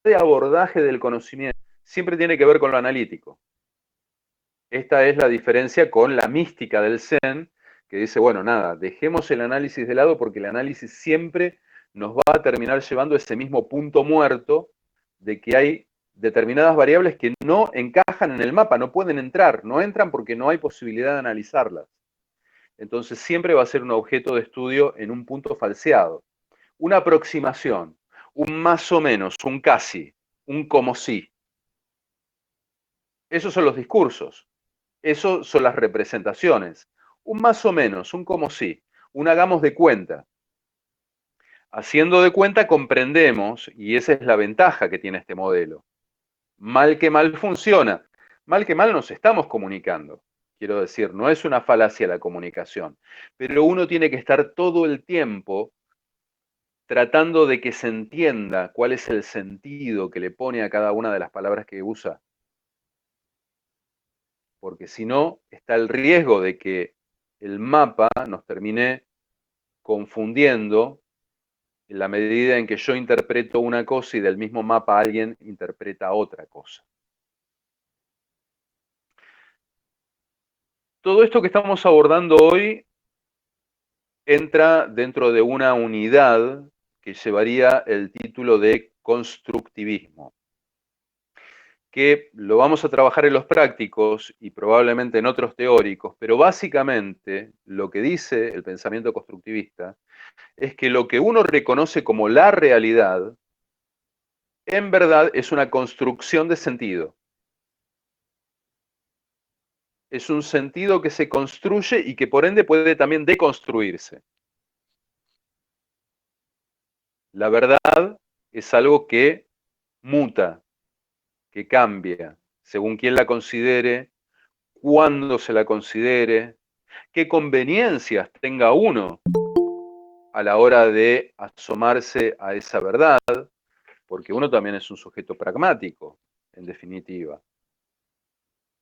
de abordaje del conocimiento siempre tiene que ver con lo analítico. Esta es la diferencia con la mística del Zen, que dice, bueno, nada, dejemos el análisis de lado porque el análisis siempre nos va a terminar llevando a ese mismo punto muerto de que hay determinadas variables que no encajan en el mapa, no pueden entrar, no entran porque no hay posibilidad de analizarlas. Entonces siempre va a ser un objeto de estudio en un punto falseado. Una aproximación, un más o menos, un casi, un como si. Esos son los discursos. Eso son las representaciones. Un más o menos, un como si, un hagamos de cuenta. Haciendo de cuenta comprendemos, y esa es la ventaja que tiene este modelo. Mal que mal funciona. Mal que mal nos estamos comunicando. Quiero decir, no es una falacia la comunicación, pero uno tiene que estar todo el tiempo tratando de que se entienda cuál es el sentido que le pone a cada una de las palabras que usa. Porque si no, está el riesgo de que el mapa nos termine confundiendo en la medida en que yo interpreto una cosa y del mismo mapa alguien interpreta otra cosa. Todo esto que estamos abordando hoy entra dentro de una unidad que llevaría el título de constructivismo, que lo vamos a trabajar en los prácticos y probablemente en otros teóricos, pero básicamente lo que dice el pensamiento constructivista es que lo que uno reconoce como la realidad, en verdad es una construcción de sentido. es un sentido que se construye y que por ende puede también deconstruirse. La verdad es algo que muta, que cambia, según quien la considere, cuándo se la considere, qué conveniencias tenga uno a la hora de asomarse a esa verdad, porque uno también es un sujeto pragmático, en definitiva.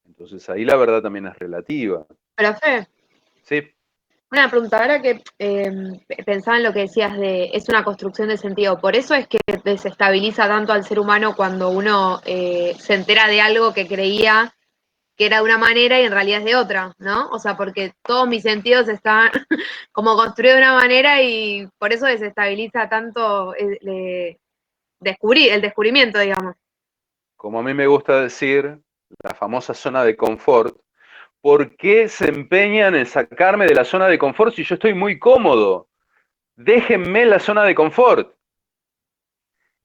Entonces ahí la verdad también es relativa. Profe, Sí, una pregunta, ahora que pensaba en lo que decías de es una construcción de sentido, por eso es que desestabiliza tanto al ser humano cuando uno se entera de algo que creía que era de una manera y en realidad es de otra, ¿no? O sea, porque todos mis sentidos están como construidos de una manera y por eso desestabiliza tanto el descubrimiento, digamos. como a mí me gusta decir, la famosa zona de confort. ¿Por qué se empeñan en sacarme de la zona de confort si yo estoy muy cómodo? Déjenme la zona de confort.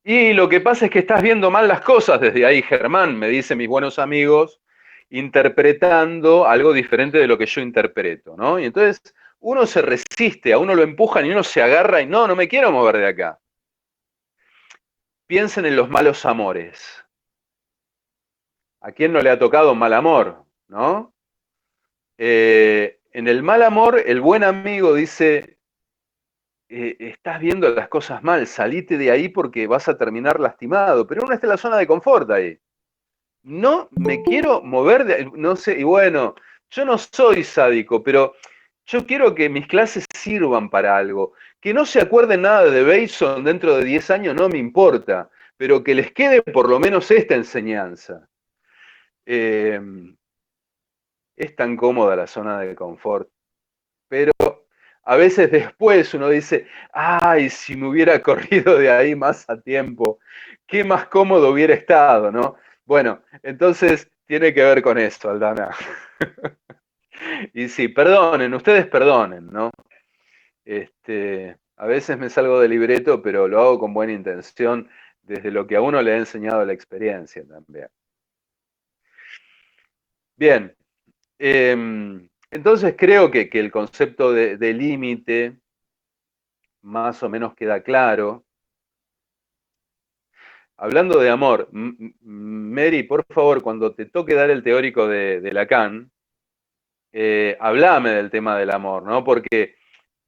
Y lo que pasa es que estás viendo mal las cosas desde ahí, Germán, me dicen mis buenos amigos, interpretando algo diferente de lo que yo interpreto, ¿no? Y entonces uno se resiste, a uno lo empujan y uno se agarra y no me quiero mover de acá. Piensen en los malos amores. ¿A quién no le ha tocado un mal amor, no? En el mal amor, el buen amigo dice, estás viendo las cosas mal, salite de ahí porque vas a terminar lastimado, pero uno está en la zona de confort ahí. No me quiero mover de, no sé, y bueno, yo no soy sádico, pero yo quiero que mis clases sirvan para algo. Que no se acuerden nada de Bateson dentro de 10 años no me importa, pero que les quede por lo menos esta enseñanza. Eh, es tan cómoda la zona de confort, pero a veces después uno dice, ay, si me hubiera corrido de ahí más a tiempo, qué más cómodo hubiera estado, ¿no? Bueno, entonces tiene que ver con esto, Aldana. Y sí, perdonen, ustedes perdonen, ¿no? A veces me salgo del libreto, pero lo hago con buena intención, desde lo que a uno le ha enseñado la experiencia también. Bien, entonces creo que el concepto de límite más o menos queda claro. Hablando de amor, Mary, por favor, cuando te toque dar el teórico de Lacan, hablame del tema del amor, ¿no? Porque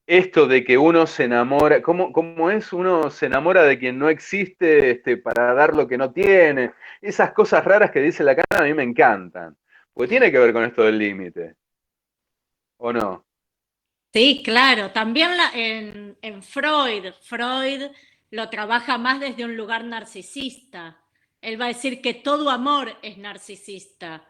esto de que uno se enamora, ¿cómo es? Uno se enamora de quien no existe para dar lo que no tiene. Esas cosas raras que dice Lacan a mí me encantan, porque tiene que ver con esto del límite, ¿o no? Sí, claro. También en Freud lo trabaja más desde un lugar narcisista. Él va a decir que todo amor es narcisista.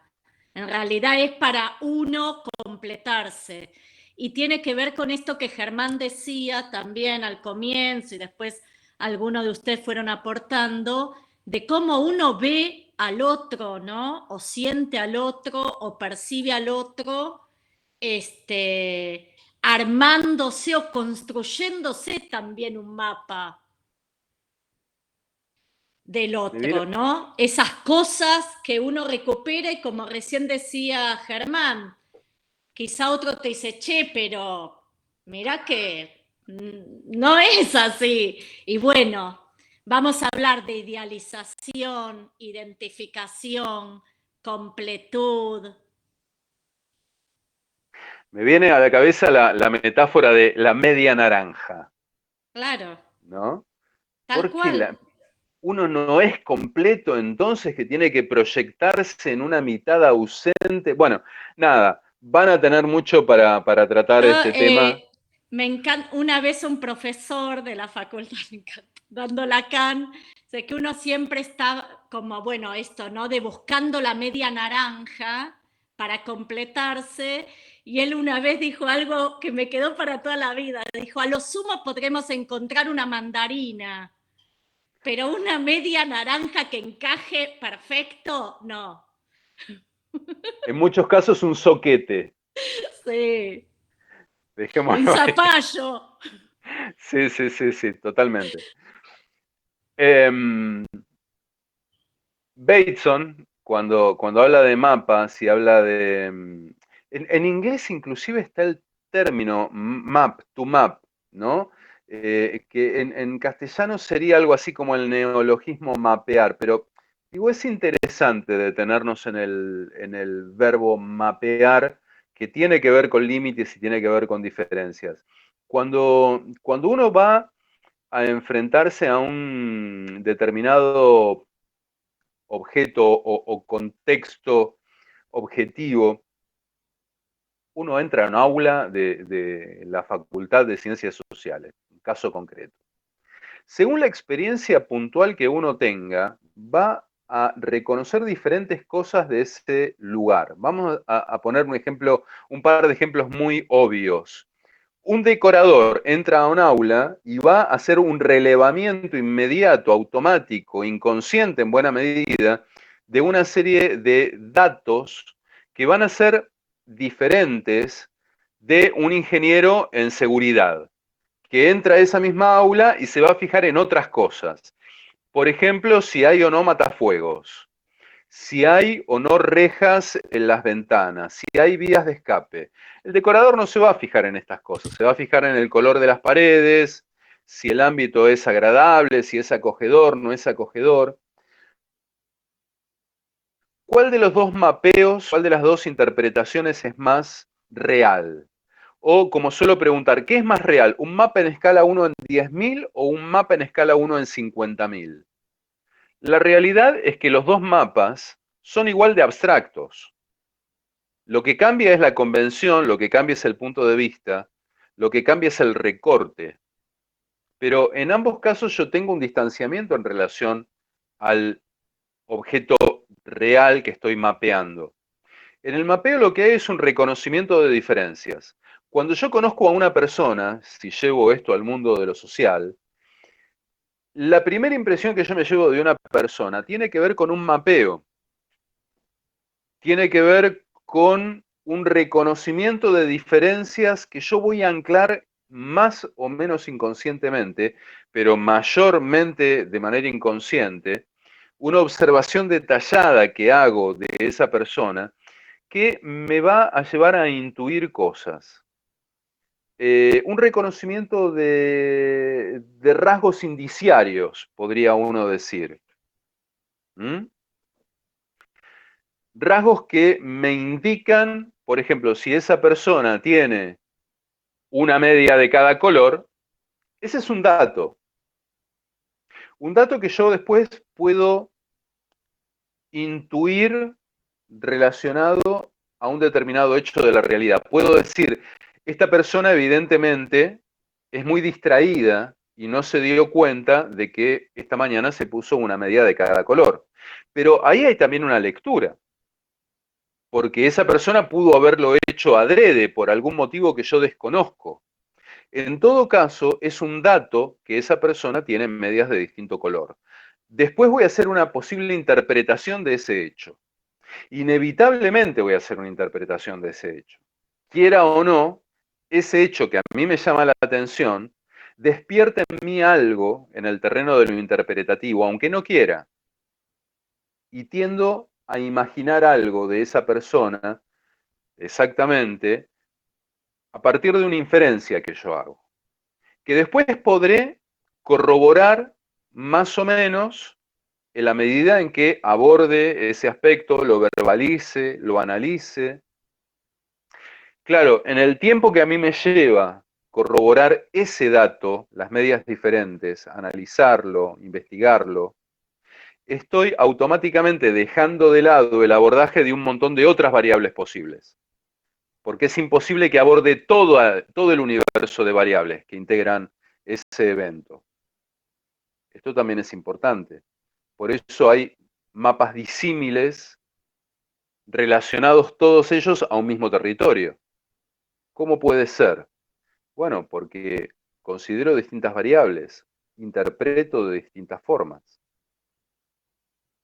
En realidad es para uno completarse. Y tiene que ver con esto que Germán decía también al comienzo y después algunos de ustedes fueron aportando, de cómo uno ve al otro, ¿no? O siente al otro o percibe al otro, armándose o construyéndose también un mapa del otro, ¿no? Esas cosas que uno recupera y como recién decía Germán, quizá otro te dice, che, pero mirá que no es así. Y bueno, vamos a hablar de idealización, identificación, completud. Me viene a la cabeza la metáfora de la media naranja, Claro, ¿no? tal Porque cual. uno no es completo, entonces que tiene que proyectarse en una mitad ausente. Bueno, nada, van a tener mucho para tratar Yo, este tema. me encanta, una vez un profesor de la facultad, dando Lacan, sé que uno siempre está como, bueno, esto, ¿no? De buscando la media naranja para completarse, y él una vez dijo algo que me quedó para toda la vida, dijo, a lo sumo podremos encontrar una mandarina, pero una media naranja que encaje perfecto, no. En muchos casos un soquete. Sí, un Dejémoslo ahí. zapallo. Sí, totalmente. Bateson, cuando habla de mapas y habla de En inglés inclusive está el término map, to map, ¿no? Que en castellano sería algo así como el neologismo mapear, pero digo, es interesante detenernos en el verbo mapear, que tiene que ver con límites y tiene que ver con diferencias. Cuando uno va a enfrentarse a un determinado objeto o contexto objetivo, uno entra a un aula de la Facultad de Ciencias Sociales, un caso concreto. Según la experiencia puntual que uno tenga, va a reconocer diferentes cosas de ese lugar. Vamos a poner un ejemplo, un par de ejemplos muy obvios. Un decorador entra a un aula y va a hacer un relevamiento inmediato, automático, inconsciente en buena medida, de una serie de datos que van a ser diferentes de un ingeniero en seguridad, que entra a esa misma aula y se va a fijar en otras cosas. Por ejemplo, si hay o no matafuegos, si hay o no rejas en las ventanas, si hay vías de escape. El decorador no se va a fijar en estas cosas, se va a fijar en el color de las paredes, si el ámbito es agradable, si es acogedor, no es acogedor. ¿Cuál de los dos mapeos, cuál de las dos interpretaciones es más real? O como suelo preguntar, ¿qué es más real? ¿Un mapa en escala 1 en 10.000 o un mapa en escala 1 en 50.000? La realidad es que los dos mapas son igual de abstractos. Lo que cambia es la convención, lo que cambia es el punto de vista, lo que cambia es el recorte. Pero en ambos casos yo tengo un distanciamiento en relación al objeto real que estoy mapeando. En el mapeo lo que hay es un reconocimiento de diferencias. Cuando yo conozco a una persona, si llevo esto al mundo de lo social, la primera impresión que yo me llevo de una persona tiene que ver con un mapeo, tiene que ver con un reconocimiento de diferencias que yo voy a anclar más o menos inconscientemente, pero mayormente de manera inconsciente, una observación detallada que hago de esa persona que me va a llevar a intuir cosas. Un reconocimiento de rasgos indiciarios, podría uno decir. ¿Mm? Rasgos que me indican, por ejemplo, si esa persona tiene una media de cada color, ese es un dato. Un dato que yo después puedo intuir relacionado a un determinado hecho de la realidad. Puedo decir, esta persona evidentemente es muy distraída y no se dio cuenta de que esta mañana se puso una media de cada color. Pero ahí hay también una lectura, porque esa persona pudo haberlo hecho adrede por algún motivo que yo desconozco. En todo caso, es un dato que esa persona tiene medias de distinto color. Después voy a hacer una posible interpretación de ese hecho. Inevitablemente voy a hacer una interpretación de ese hecho. Quiera o no, ese hecho que a mí me llama la atención, despierta en mí algo en el terreno de lo interpretativo, aunque no quiera. Y tiendo a imaginar algo de esa persona, exactamente, a partir de una inferencia que yo hago, que después podré corroborar más o menos en la medida en que aborde ese aspecto, lo verbalice, lo analice. Claro, en el tiempo que a mí me lleva corroborar ese dato, las medias diferentes, analizarlo, investigarlo, estoy automáticamente dejando de lado el abordaje de un montón de otras variables posibles. Porque es imposible que aborde todo el universo de variables que integran ese evento. Esto también es importante. Por eso hay mapas disímiles relacionados todos ellos a un mismo territorio. ¿Cómo puede ser? Bueno, porque considero distintas variables, interpreto de distintas formas.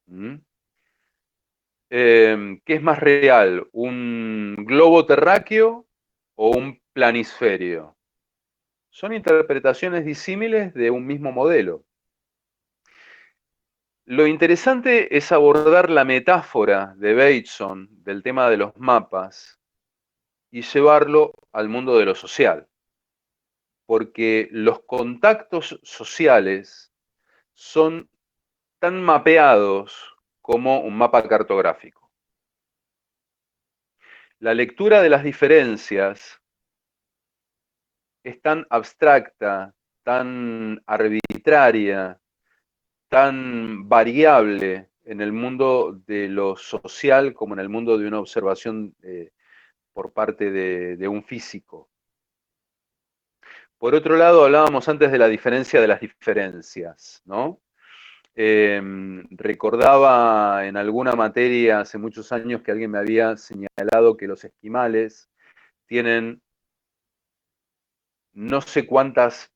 ¿Mm? ¿Qué es más real? ¿Un globo terráqueo o un planisferio? Son interpretaciones disímiles de un mismo modelo. Lo interesante es abordar la metáfora de Bateson del tema de los mapas y llevarlo al mundo de lo social. Porque los contactos sociales son tan mapeados como un mapa cartográfico. La lectura de las diferencias es tan abstracta, tan arbitraria, tan variable en el mundo de lo social como en el mundo de una observación por parte de un físico. Por otro lado, hablábamos antes de la diferencia de las diferencias, ¿no? Recordaba en alguna materia hace muchos años que alguien me había señalado que los esquimales tienen no sé cuántas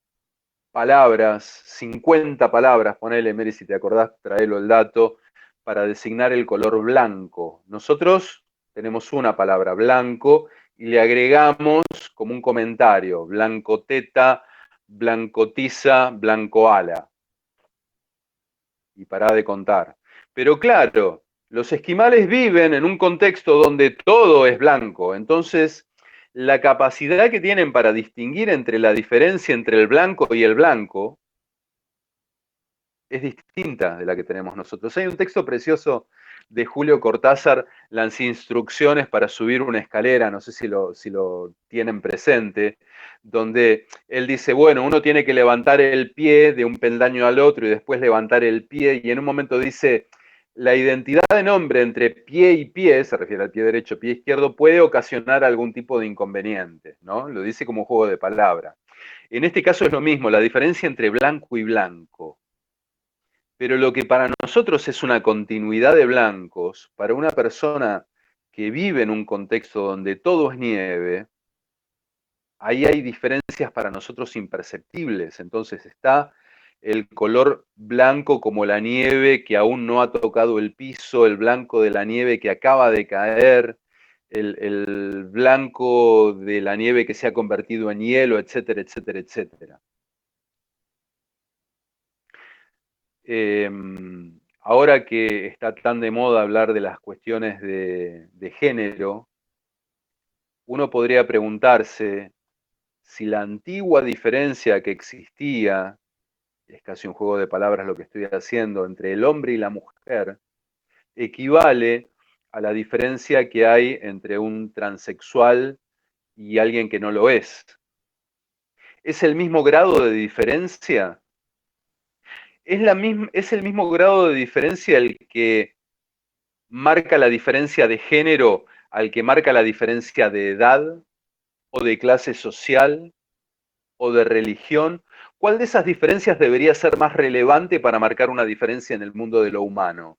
palabras, 50 palabras, ponele, Mary, si te acordás, traelo el dato, para designar el color blanco. Nosotros tenemos una palabra, blanco, y le agregamos como un comentario, blanco teta, blanco tiza, blanco ala. Y pará de contar. Pero claro, los esquimales viven en un contexto donde todo es blanco, entonces la capacidad que tienen para distinguir entre la diferencia entre el blanco y el blanco es distinta de la que tenemos nosotros. Hay un texto precioso de Julio Cortázar, Las instrucciones para subir una escalera, no sé si lo tienen presente, donde él dice, bueno, uno tiene que levantar el pie de un peldaño al otro y después levantar el pie, y en un momento dice, la identidad de nombre entre pie y pie, se refiere al pie derecho, pie izquierdo, puede ocasionar algún tipo de inconveniente, ¿no? Lo dice como un juego de palabras. En este caso es lo mismo, la diferencia entre blanco y blanco. Pero lo que para nosotros es una continuidad de blancos, para una persona que vive en un contexto donde todo es nieve, ahí hay diferencias para nosotros imperceptibles. Entonces está el color blanco como la nieve que aún no ha tocado el piso, el blanco de la nieve que acaba de caer, el blanco de la nieve que se ha convertido en hielo, etcétera, etcétera, etcétera. Ahora que está tan de moda hablar de las cuestiones de género, uno podría preguntarse si la antigua diferencia que existía, es casi un juego de palabras lo que estoy haciendo, entre el hombre y la mujer, equivale a la diferencia que hay entre un transexual y alguien que no lo es. ¿Es el mismo grado de diferencia? ¿Es el mismo grado de diferencia el que marca la diferencia de género al que marca la diferencia de edad o de clase social o de religión? ¿Cuál de esas diferencias debería ser más relevante para marcar una diferencia en el mundo de lo humano?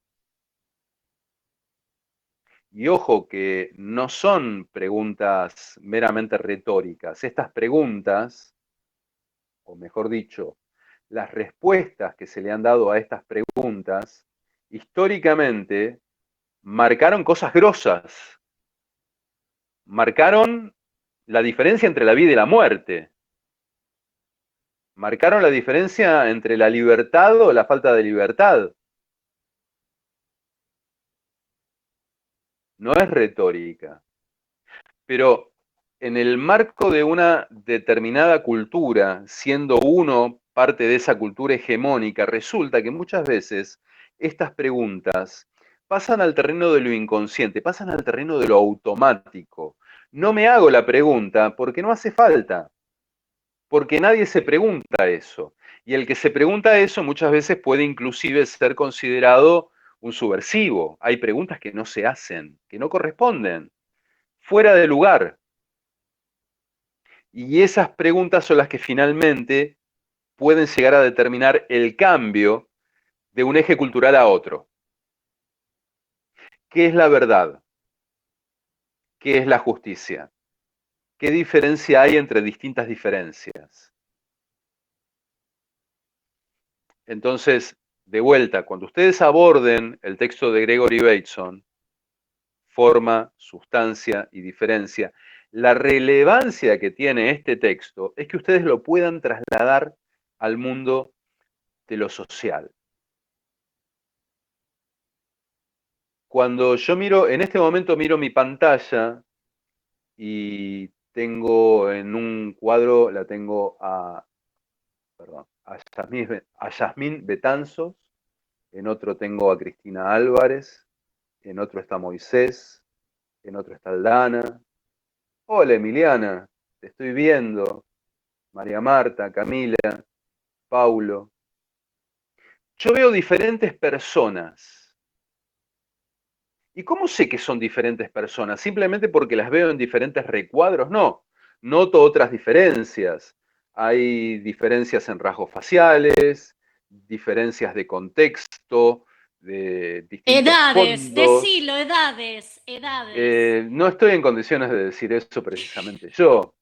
Y ojo que no son preguntas meramente retóricas. Estas preguntas, o mejor dicho, las respuestas que se le han dado a estas preguntas, históricamente marcaron cosas grosas. Marcaron la diferencia entre la vida y la muerte. Marcaron la diferencia entre la libertad o la falta de libertad. No es retórica. Pero en el marco de una determinada cultura, siendo uno parte de esa cultura hegemónica, resulta que muchas veces estas preguntas pasan al terreno de lo inconsciente, pasan al terreno de lo automático. No me hago la pregunta porque no hace falta. Porque nadie se pregunta eso. Y el que se pregunta eso muchas veces puede inclusive ser considerado un subversivo. Hay preguntas que no se hacen, que no corresponden, fuera de lugar. Y esas preguntas son las que finalmente pueden llegar a determinar el cambio de un eje cultural a otro. ¿Qué es la verdad? ¿Qué es la justicia? ¿Qué diferencia hay entre distintas diferencias? Entonces, de vuelta, cuando ustedes aborden el texto de Gregory Bateson, forma, sustancia y diferencia, la relevancia que tiene este texto es que ustedes lo puedan trasladar al mundo de lo social. Cuando yo miro, en este momento miro mi pantalla y tengo en un cuadro, la tengo a Yasmín Betanzos, en otro tengo a Cristina Álvarez, en otro está Moisés, en otro está Aldana. Hola Emiliana, te estoy viendo. María Marta, Camila, Paulo. Yo veo diferentes personas. ¿Y cómo sé que son diferentes personas? ¿Simplemente porque las veo en diferentes recuadros? No, noto otras diferencias. Hay diferencias en rasgos faciales, diferencias de contexto, de distintos Edades, fondos. decilo, edades. No estoy en condiciones de decir eso precisamente yo.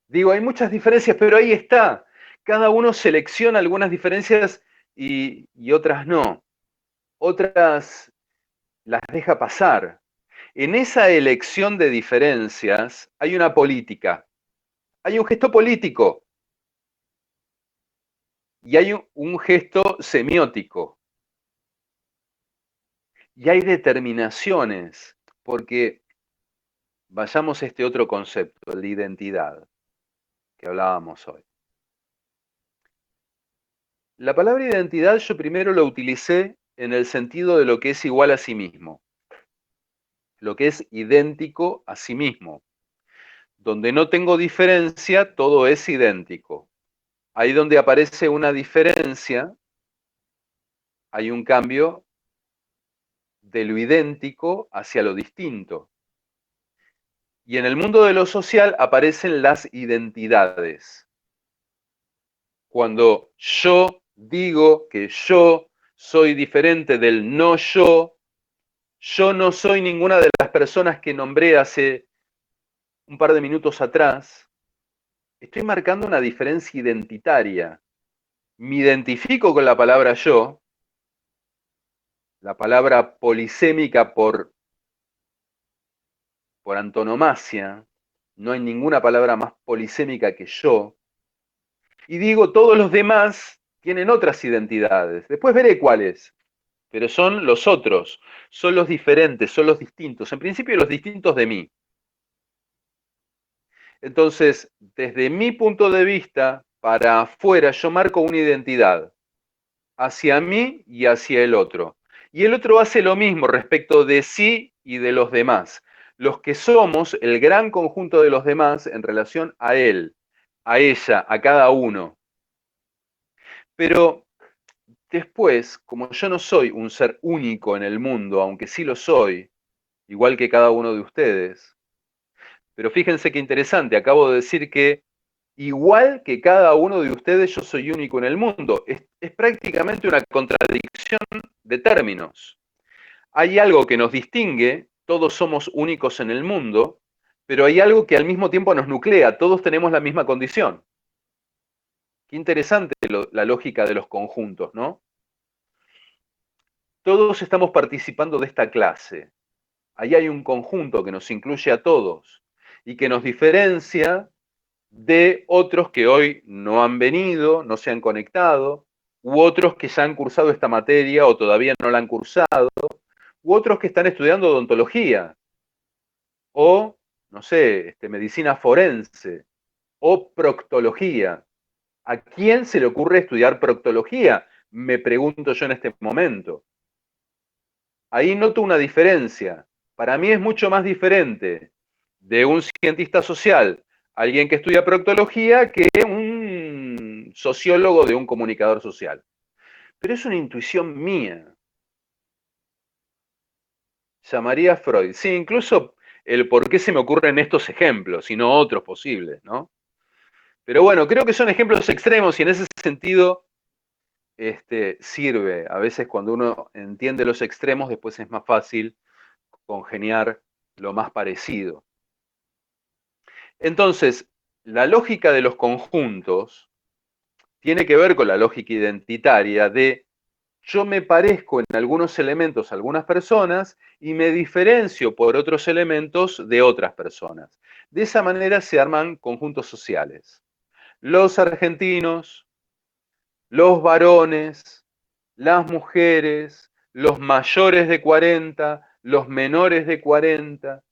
Digo, hay muchas diferencias, pero ahí está. Cada uno selecciona algunas diferencias y otras no. Otras las deja pasar. En esa elección de diferencias hay una política, hay un gesto político y hay un gesto semiótico. Y hay determinaciones, porque vayamos a este otro concepto, el de identidad, que hablábamos hoy. La palabra identidad yo primero la utilicé en el sentido de lo que es igual a sí mismo, lo que es idéntico a sí mismo. Donde no tengo diferencia, todo es idéntico. Ahí donde aparece una diferencia, hay un cambio de lo idéntico hacia lo distinto. Y en el mundo de lo social aparecen las identidades. Cuando yo digo que yo soy diferente del no yo no soy ninguna de las personas que nombré hace un par de minutos atrás, estoy marcando una diferencia identitaria. Me identifico con la palabra yo, la palabra polisémica por antonomasia, no hay ninguna palabra más polisémica que yo, y digo todos los demás tienen otras identidades, después veré cuáles, pero son los otros, son los diferentes, son los distintos, en principio los distintos de mí. Entonces, desde mi punto de vista, para afuera yo marco una identidad, hacia mí y hacia el otro. Y el otro hace lo mismo respecto de sí y de los demás. Los que somos el gran conjunto de los demás en relación a él, a ella, a cada uno. Pero después, como yo no soy un ser único en el mundo, aunque sí lo soy, igual que cada uno de ustedes, pero fíjense qué interesante, acabo de decir que igual que cada uno de ustedes, yo soy único en el mundo. Es prácticamente una contradicción de términos. Hay algo que nos distingue, todos somos únicos en el mundo, pero hay algo que al mismo tiempo nos nuclea, todos tenemos la misma condición. Qué interesante la lógica de los conjuntos, ¿no? Todos estamos participando de esta clase. Ahí hay un conjunto que nos incluye a todos y que nos diferencia de otros que hoy no han venido, no se han conectado, u otros que ya han cursado esta materia o todavía no la han cursado, u otros que están estudiando odontología, o, no sé, medicina forense, o proctología. ¿A quién se le ocurre estudiar proctología? Me pregunto yo en este momento. Ahí noto una diferencia. Para mí es mucho más diferente de un cientista social, alguien que estudia proctología, que un sociólogo de un comunicador social. Pero es una intuición mía. Llamaría a Freud. Sí, incluso el por qué se me ocurren estos ejemplos y no otros posibles, ¿no? Pero bueno, creo que son ejemplos extremos y en ese sentido sirve. A veces cuando uno entiende los extremos, después es más fácil congeniar lo más parecido. Entonces, la lógica de los conjuntos tiene que ver con la lógica identitaria de yo me parezco en algunos elementos a algunas personas y me diferencio por otros elementos de otras personas. De esa manera se arman conjuntos sociales. Los argentinos, los varones, las mujeres, los mayores de 40, los menores de 40,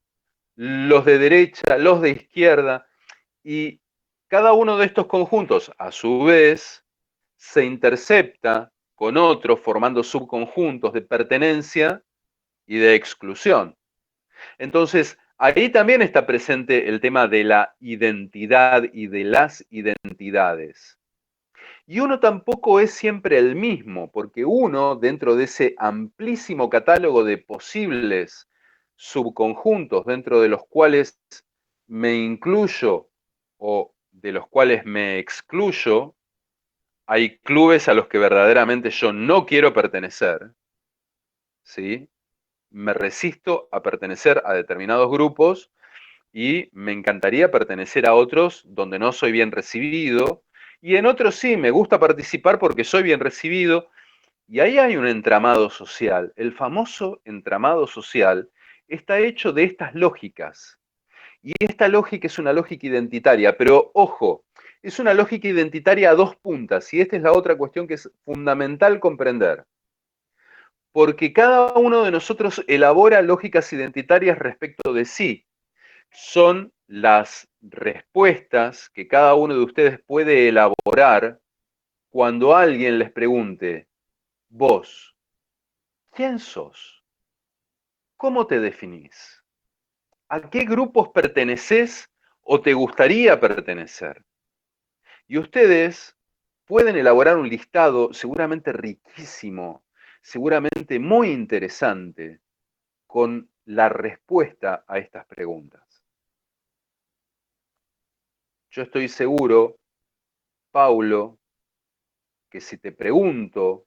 los de derecha, los de izquierda, y cada uno de estos conjuntos, a su vez, se intercepta con otros, formando subconjuntos de pertenencia y de exclusión. Entonces, ahí también está presente el tema de la identidad y de las identidades. Y uno tampoco es siempre el mismo, porque uno, dentro de ese amplísimo catálogo de posibles subconjuntos dentro de los cuales me incluyo o de los cuales me excluyo, hay clubes a los que verdaderamente yo no quiero pertenecer, ¿sí? Me resisto a pertenecer a determinados grupos y me encantaría pertenecer a otros donde no soy bien recibido, y en otros sí, me gusta participar porque soy bien recibido, y ahí hay un entramado social. El famoso entramado social está hecho de estas lógicas, y esta lógica es una lógica identitaria, pero ojo, es una lógica identitaria a dos puntas, y esta es la otra cuestión que es fundamental comprender. Porque cada uno de nosotros elabora lógicas identitarias respecto de sí. Son las respuestas que cada uno de ustedes puede elaborar cuando alguien les pregunte, vos, ¿quién sos? ¿Cómo te definís? ¿A qué grupos perteneces o te gustaría pertenecer? Y ustedes pueden elaborar un listado seguramente riquísimo, seguramente muy interesante, con la respuesta a estas preguntas. Yo estoy seguro, Paulo, que si te pregunto,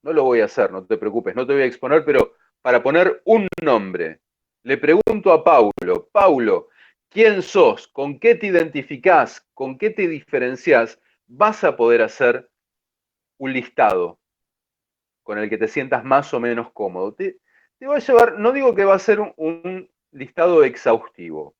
no lo voy a hacer, no te preocupes, no te voy a exponer, pero para poner un nombre, le pregunto a Paulo, Paulo, ¿quién sos? ¿Con qué te identificás? ¿Con qué te diferenciás? Vas a poder hacer un listado con el que te sientas más o menos cómodo. Te va a llevar, no digo que va a ser un listado exhaustivo.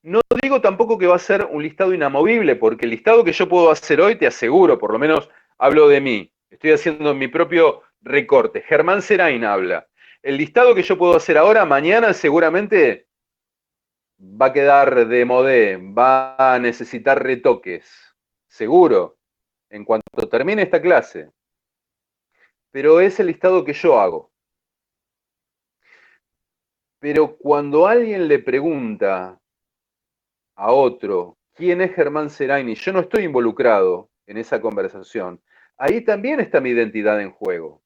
No digo tampoco que va a ser un listado inamovible, porque el listado que yo puedo hacer hoy, te aseguro, por lo menos hablo de mí, estoy haciendo mi propio recorte. Germán Serain habla. El listado que yo puedo hacer ahora, mañana seguramente va a quedar de modé, va a necesitar retoques, seguro, en cuanto termine esta clase. Pero es el listado que yo hago. Pero cuando alguien le pregunta a otro quién es Germán Serain y yo no estoy involucrado en esa conversación, ahí también está mi identidad en juego.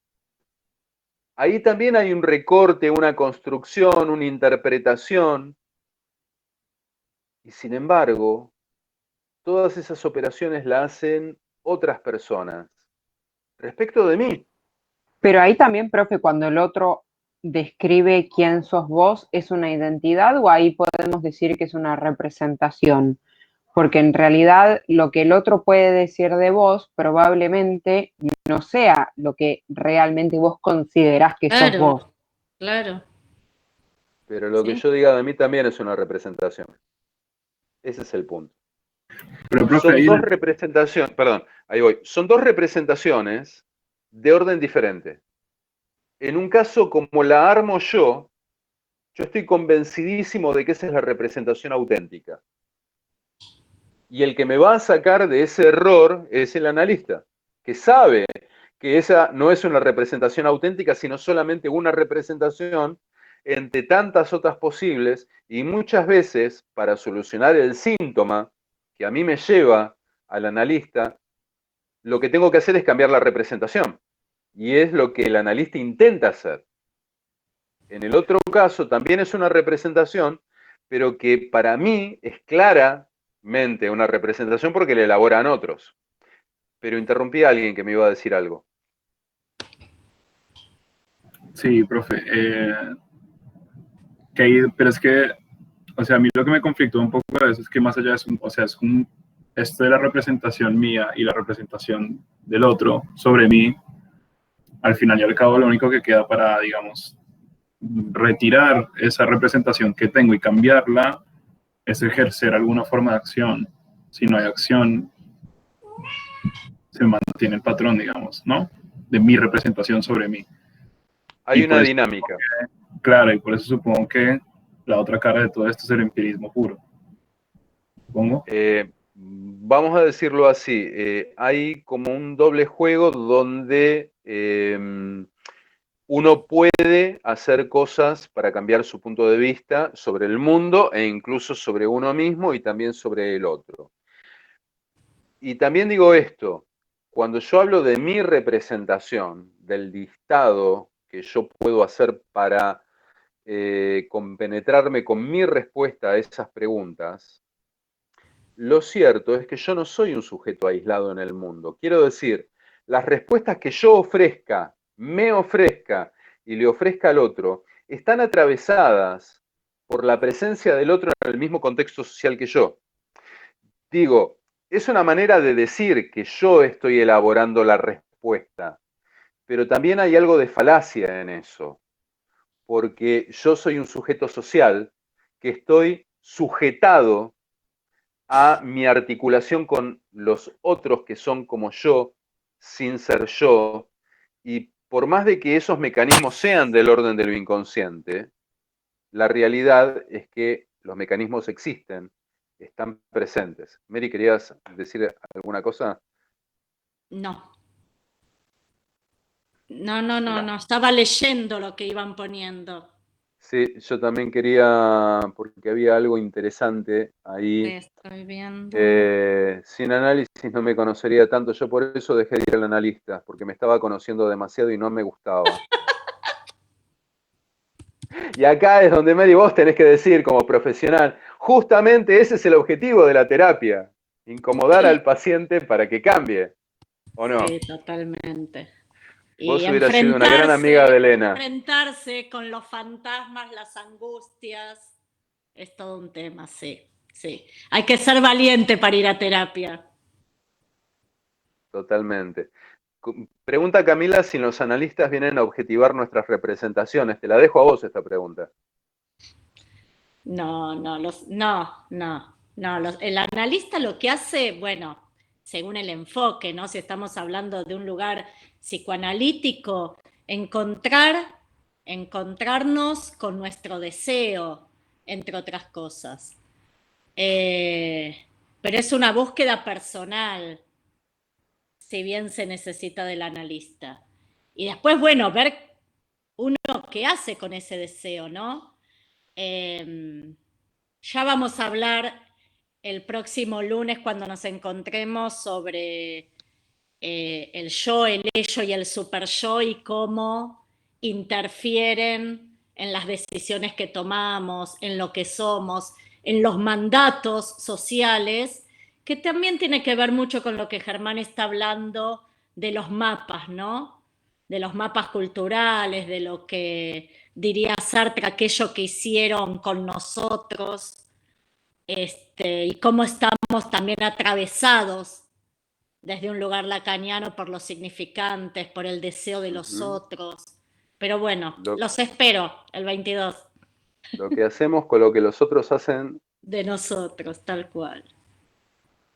Ahí también hay un recorte, una construcción, una interpretación. Y sin embargo, todas esas operaciones las hacen otras personas respecto de mí. Pero ahí también, profe, cuando el otro describe quién sos vos, ¿es una identidad o ahí podemos decir que es una representación? Porque en realidad lo que el otro puede decir de vos probablemente no sea lo que realmente vos considerás que sos vos. Claro. Pero lo que Sí. yo diga de mí también es una representación. Ese es el punto. Pero, profe, Son ahí dos representaciones, perdón, ahí voy. Son dos representaciones de orden diferente. En un caso como la armo yo estoy convencidísimo de que esa es la representación auténtica. Y el que me va a sacar de ese error es el analista, que sabe que esa no es una representación auténtica, sino solamente una representación entre tantas otras posibles, y muchas veces, para solucionar el síntoma que a mí me lleva al analista, lo que tengo que hacer es cambiar la representación. Y es lo que el analista intenta hacer. En el otro caso también es una representación, pero que para mí es claramente una representación porque la elaboran otros. Pero interrumpí a alguien que me iba a decir algo. sí, profe. Pero es que, o sea, a mí lo que me conflictó un poco de eso es que más allá es o sea, esto de la representación mía y la representación del otro sobre mí, al final y al cabo lo único que queda para, digamos, retirar esa representación que tengo y cambiarla es ejercer alguna forma de acción. Si no hay acción, se mantiene el patrón, digamos, ¿no? De mi representación sobre mí. Hay Y una por eso, dinámica. claro, y por eso supongo que la otra cara de todo esto es el empirismo puro, supongo. Vamos a decirlo así, hay como un doble juego donde uno puede hacer cosas para cambiar su punto de vista sobre el mundo e incluso sobre uno mismo y también sobre el otro. Y también digo esto, cuando yo hablo de mi representación, del dictado que yo puedo hacer para compenetrarme con mi respuesta a esas preguntas, lo cierto es que yo no soy un sujeto aislado en el mundo. Quiero decir, las respuestas que yo ofrezca, me ofrezca y le ofrezca al otro, están atravesadas por la presencia del otro en el mismo contexto social que yo. Digo, es una manera de decir que yo estoy elaborando la respuesta, pero también hay algo de falacia en eso, porque yo soy un sujeto social que estoy sujetado a mi articulación con los otros que son como yo, sin ser yo, y por más de que esos mecanismos sean del orden de lo inconsciente, la realidad es que los mecanismos existen, están presentes. Mary, ¿querías decir alguna cosa? No. No, No. estaba leyendo lo que iban poniendo. Sí, yo también quería, porque había algo interesante ahí. Estoy viendo. Sin análisis no me conocería tanto, yo por eso dejé de ir al analista, porque me estaba conociendo demasiado y no me gustaba. Y acá es donde Mary vos tenés que decir como profesional, justamente ese es el objetivo de la terapia, incomodar al paciente para que cambie, ¿o no? Sí, totalmente. Y Vos hubieras sido una gran amiga de Elena. enfrentarse con los fantasmas, las angustias, es todo un tema, sí, sí. Hay que ser valiente para ir a terapia. Totalmente. Pregunta Camila si los analistas vienen a objetivar nuestras representaciones. Te la dejo a vos esta pregunta. El analista lo que hace, bueno, según el enfoque, ¿no? Si estamos hablando de un lugar psicoanalítico, encontrarnos con nuestro deseo, entre otras cosas. Pero es una búsqueda personal, si bien se necesita del analista. Y después, bueno, ver uno qué hace con ese deseo, ¿no? Ya vamos a hablar el próximo lunes cuando nos encontremos sobre el yo, el ello y el super yo y cómo interfieren en las decisiones que tomamos, en lo que somos, en los mandatos sociales, que también tiene que ver mucho con lo que Germán está hablando de los mapas, ¿no? De los mapas culturales, de lo que diría Sartre, aquello que hicieron con nosotros, y cómo estamos también atravesados desde un lugar lacaniano por los significantes, por el deseo de los otros. Pero bueno, los espero el 22. Lo que hacemos con lo que los otros hacen. De nosotros, tal cual.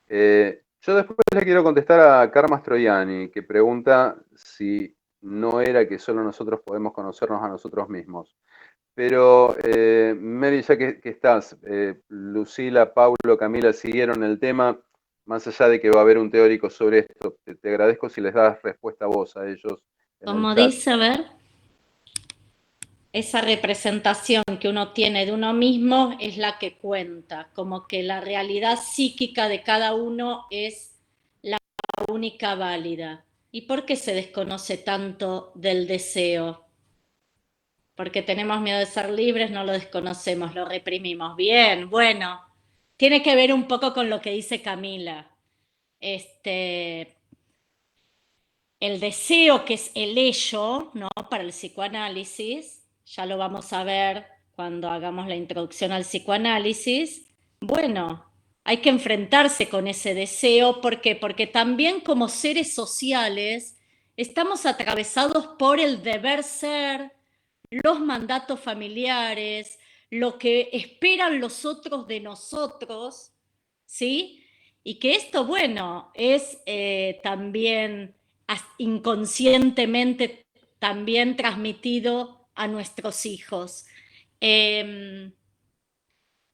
Yo después le quiero contestar a Karma Stroiani, que pregunta si no era que solo nosotros podemos conocernos a nosotros mismos. Pero, Mary, ya que estás, Lucila, Paulo, Camila siguieron el tema, más allá de que va a haber un teórico sobre esto, te agradezco si les das respuesta a vos, a ellos. Como dice, a ver, esa representación que uno tiene de uno mismo es la que cuenta, como que la realidad psíquica de cada uno es la única válida. ¿Y por qué se desconoce tanto del deseo? Porque tenemos miedo de ser libres, no lo desconocemos, lo reprimimos. Bien, bueno, tiene que ver un poco con lo que dice Camila. El deseo, que es el ello, ¿no? Para el psicoanálisis, ya lo vamos a ver cuando hagamos la introducción al psicoanálisis. Bueno, hay que enfrentarse con ese deseo. ¿Por qué? Porque también como seres sociales estamos atravesados por el deber ser, los mandatos familiares, lo que esperan los otros de nosotros, ¿sí? Y que esto, bueno, es también inconscientemente también transmitido a nuestros hijos.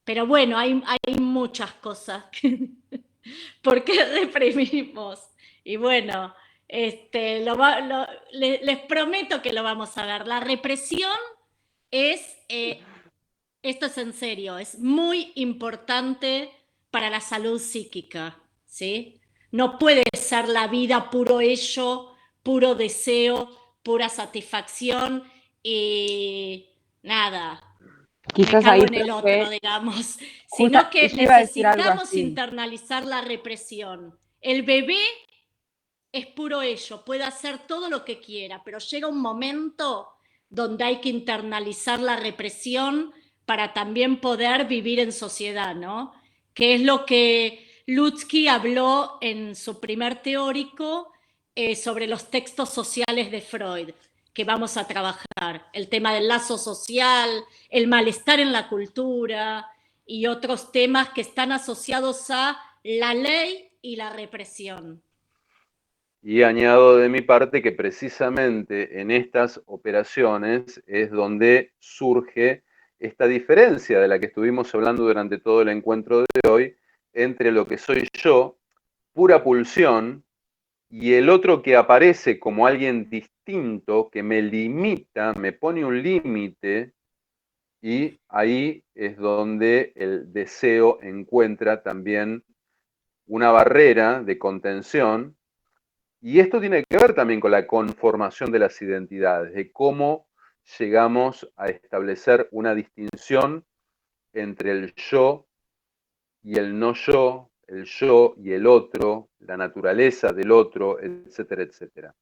Pero bueno, hay muchas cosas. ¿Por qué reprimimos? Y bueno, les prometo que lo vamos a ver. La represión es, esto es en serio, es muy importante para la salud psíquica, ¿sí? No puede ser la vida puro ello, puro deseo, pura satisfacción y nada, me Quizás cago ahí, en el otro, profe, digamos, justo sino que yo iba a decir algo necesitamos así. internalizar la represión. El bebé es puro ello, puede hacer todo lo que quiera, pero llega un momento donde hay que internalizar la represión para también poder vivir en sociedad, ¿no? Que es lo que Lutsky habló en su primer teórico sobre los textos sociales de Freud, que vamos a trabajar. El tema del lazo social, el malestar en la cultura y otros temas que están asociados a la ley y la represión. Y añado de mi parte que precisamente en estas operaciones es donde surge esta diferencia de la que estuvimos hablando durante todo el encuentro de hoy entre lo que soy yo, pura pulsión, y el otro que aparece como alguien distinto, que me limita, me pone un límite, y ahí es donde el deseo encuentra también una barrera de contención. Y esto tiene que ver también con la conformación de las identidades, de cómo llegamos a establecer una distinción entre el yo y el no yo, el yo y el otro, la naturaleza del otro, etcétera, etcétera.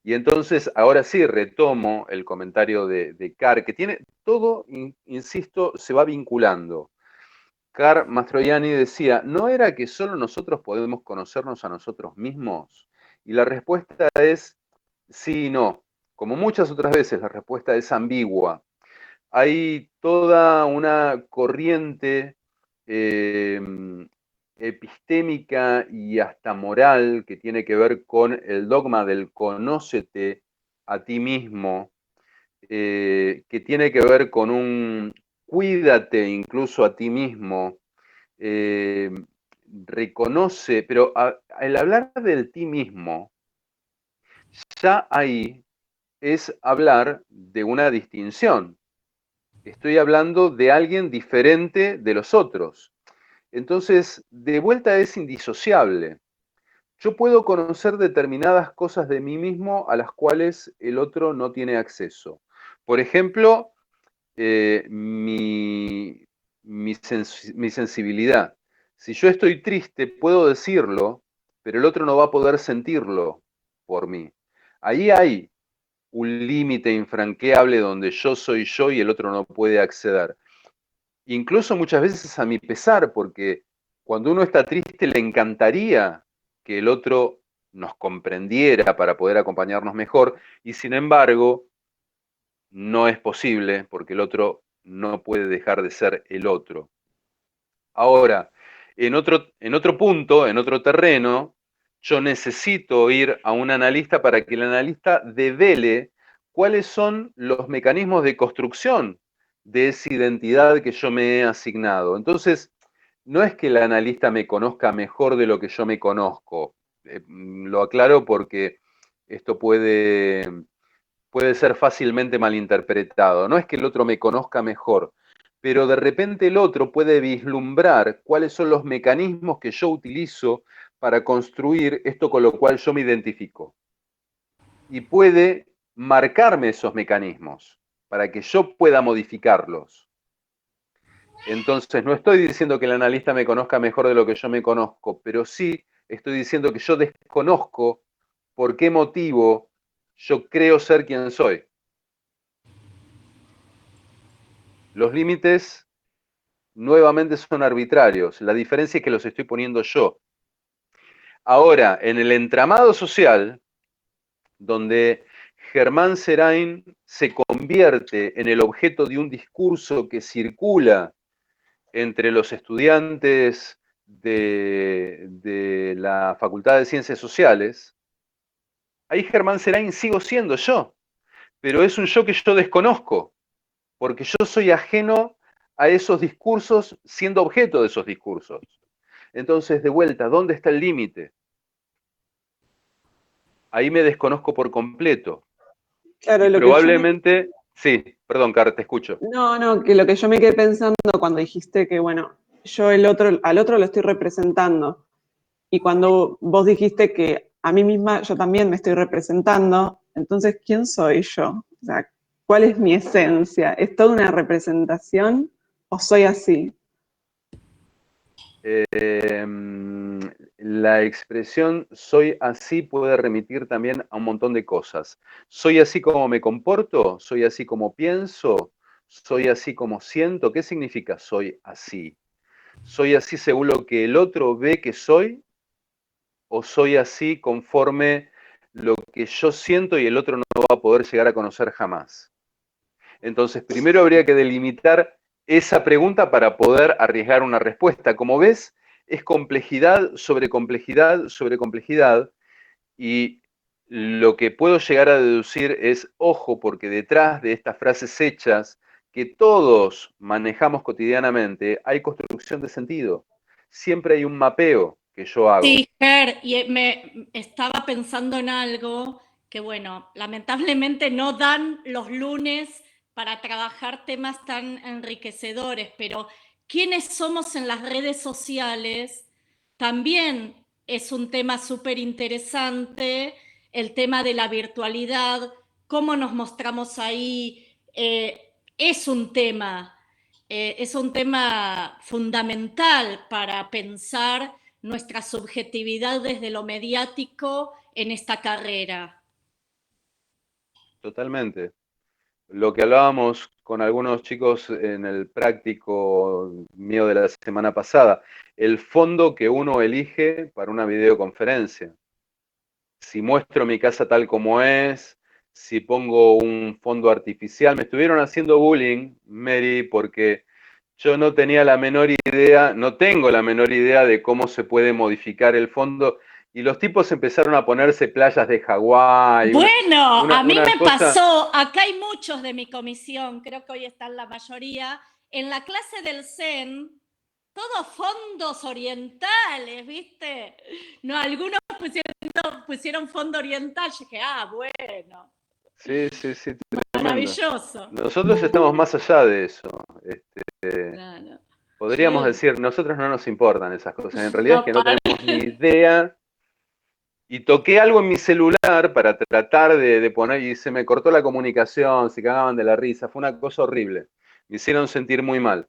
Y entonces, ahora sí, retomo el comentario de Carr, que tiene todo, insisto, se va vinculando. Carl Mastroianni decía, ¿no era que solo nosotros podemos conocernos a nosotros mismos? Y la respuesta es sí y no. Como muchas otras veces, la respuesta es ambigua. Hay toda una corriente eh, epistémica y hasta moral que tiene que ver con el dogma del conócete a ti mismo, que tiene que ver con un cuídate incluso a ti mismo, eh, reconoce, pero al hablar del ti mismo, ya ahí es hablar de una distinción. Estoy hablando de alguien diferente de los otros. Entonces, de vuelta es indisociable. Yo puedo conocer determinadas cosas de mí mismo a las cuales el otro no tiene acceso. Por ejemplo, mi sensibilidad. Si yo estoy triste, puedo decirlo, pero el otro no va a poder sentirlo por mí. Ahí hay un límite infranqueable donde yo soy yo y el otro no puede acceder. Incluso muchas veces a mi pesar, porque cuando uno está triste le encantaría que el otro nos comprendiera para poder acompañarnos mejor, y sin embargo no es posible porque el otro no puede dejar de ser el otro. Ahora, en otro punto, en otro terreno, yo necesito ir a un analista para que el analista devele cuáles son los mecanismos de construcción de esa identidad que yo me he asignado. Entonces, no es que el analista me conozca mejor de lo que yo me conozco. Lo aclaro porque esto puede ser fácilmente malinterpretado. No es que el otro me conozca mejor, pero de repente el otro puede vislumbrar cuáles son los mecanismos que yo utilizo para construir esto con lo cual yo me identifico. Y puede marcarme esos mecanismos para que yo pueda modificarlos. Entonces, no estoy diciendo que el analista me conozca mejor de lo que yo me conozco, pero sí estoy diciendo que yo desconozco por qué motivo yo creo ser quien soy. Los límites nuevamente son arbitrarios. La diferencia es que los estoy poniendo yo. Ahora, en el entramado social, donde Germán Serain se convierte en el objeto de un discurso que circula entre los estudiantes de la Facultad de Ciencias Sociales, ahí Germán Serain sigo siendo yo, pero es un yo que yo desconozco, porque yo soy ajeno a esos discursos siendo objeto de esos discursos. Entonces, de vuelta, ¿dónde está el límite? Ahí me desconozco por completo. Claro, Y lo que probablemente, sí, perdón, Car, te escucho. no, que lo que yo me quedé pensando cuando dijiste que, bueno, yo al otro lo estoy representando. Y cuando vos dijiste que a mí misma yo también me estoy representando, entonces, ¿quién soy yo? O sea, ¿cuál es mi esencia? ¿Es toda una representación o soy así? La expresión soy así puede remitir también a un montón de cosas. Soy así como me comporto, soy así como pienso, soy así como siento. ¿Qué significa soy así? ¿Soy así según lo que el otro ve que soy? ¿O soy así conforme lo que yo siento y el otro no va a poder llegar a conocer jamás? Entonces, primero habría que delimitar esa pregunta para poder arriesgar una respuesta. Como ves, es complejidad sobre complejidad sobre complejidad, y lo que puedo llegar a deducir es, ojo, porque detrás de estas frases hechas que todos manejamos cotidianamente, hay construcción de sentido. Siempre hay un mapeo que yo hago. Sí, Ger, y me estaba pensando en algo que, bueno, lamentablemente no dan los lunes para trabajar temas tan enriquecedores, pero quiénes somos en las redes sociales también es un tema súper interesante, el tema de la virtualidad, cómo nos mostramos ahí, es es un tema fundamental para pensar nuestra subjetividad desde lo mediático en esta carrera. Totalmente. Lo que hablábamos con algunos chicos en el práctico mío de la semana pasada, el fondo que uno elige para una videoconferencia. Si muestro mi casa tal como es, si pongo un fondo artificial. Me estuvieron haciendo bullying, Mary, porque yo no tenía la menor idea, no tengo la menor idea de cómo se puede modificar el fondo. Y los tipos empezaron a ponerse playas de Hawái. Bueno, a mí me Cosa. pasó, acá hay muchos de mi comisión, creo que hoy están la mayoría, en la clase del Zen, todos fondos orientales, ¿viste? No, algunos pusieron fondo oriental, yo dije, bueno. Sí, sí, sí, tremendo. Maravilloso. Nosotros estamos más allá de eso. Claro. Podríamos Sí. decir, nosotros no nos importan esas cosas. En realidad es No, que no tenemos ni idea. Y toqué algo en mi celular para tratar de poner, y se me cortó la comunicación, se cagaban de la risa. Fue una cosa horrible. Me hicieron sentir muy mal.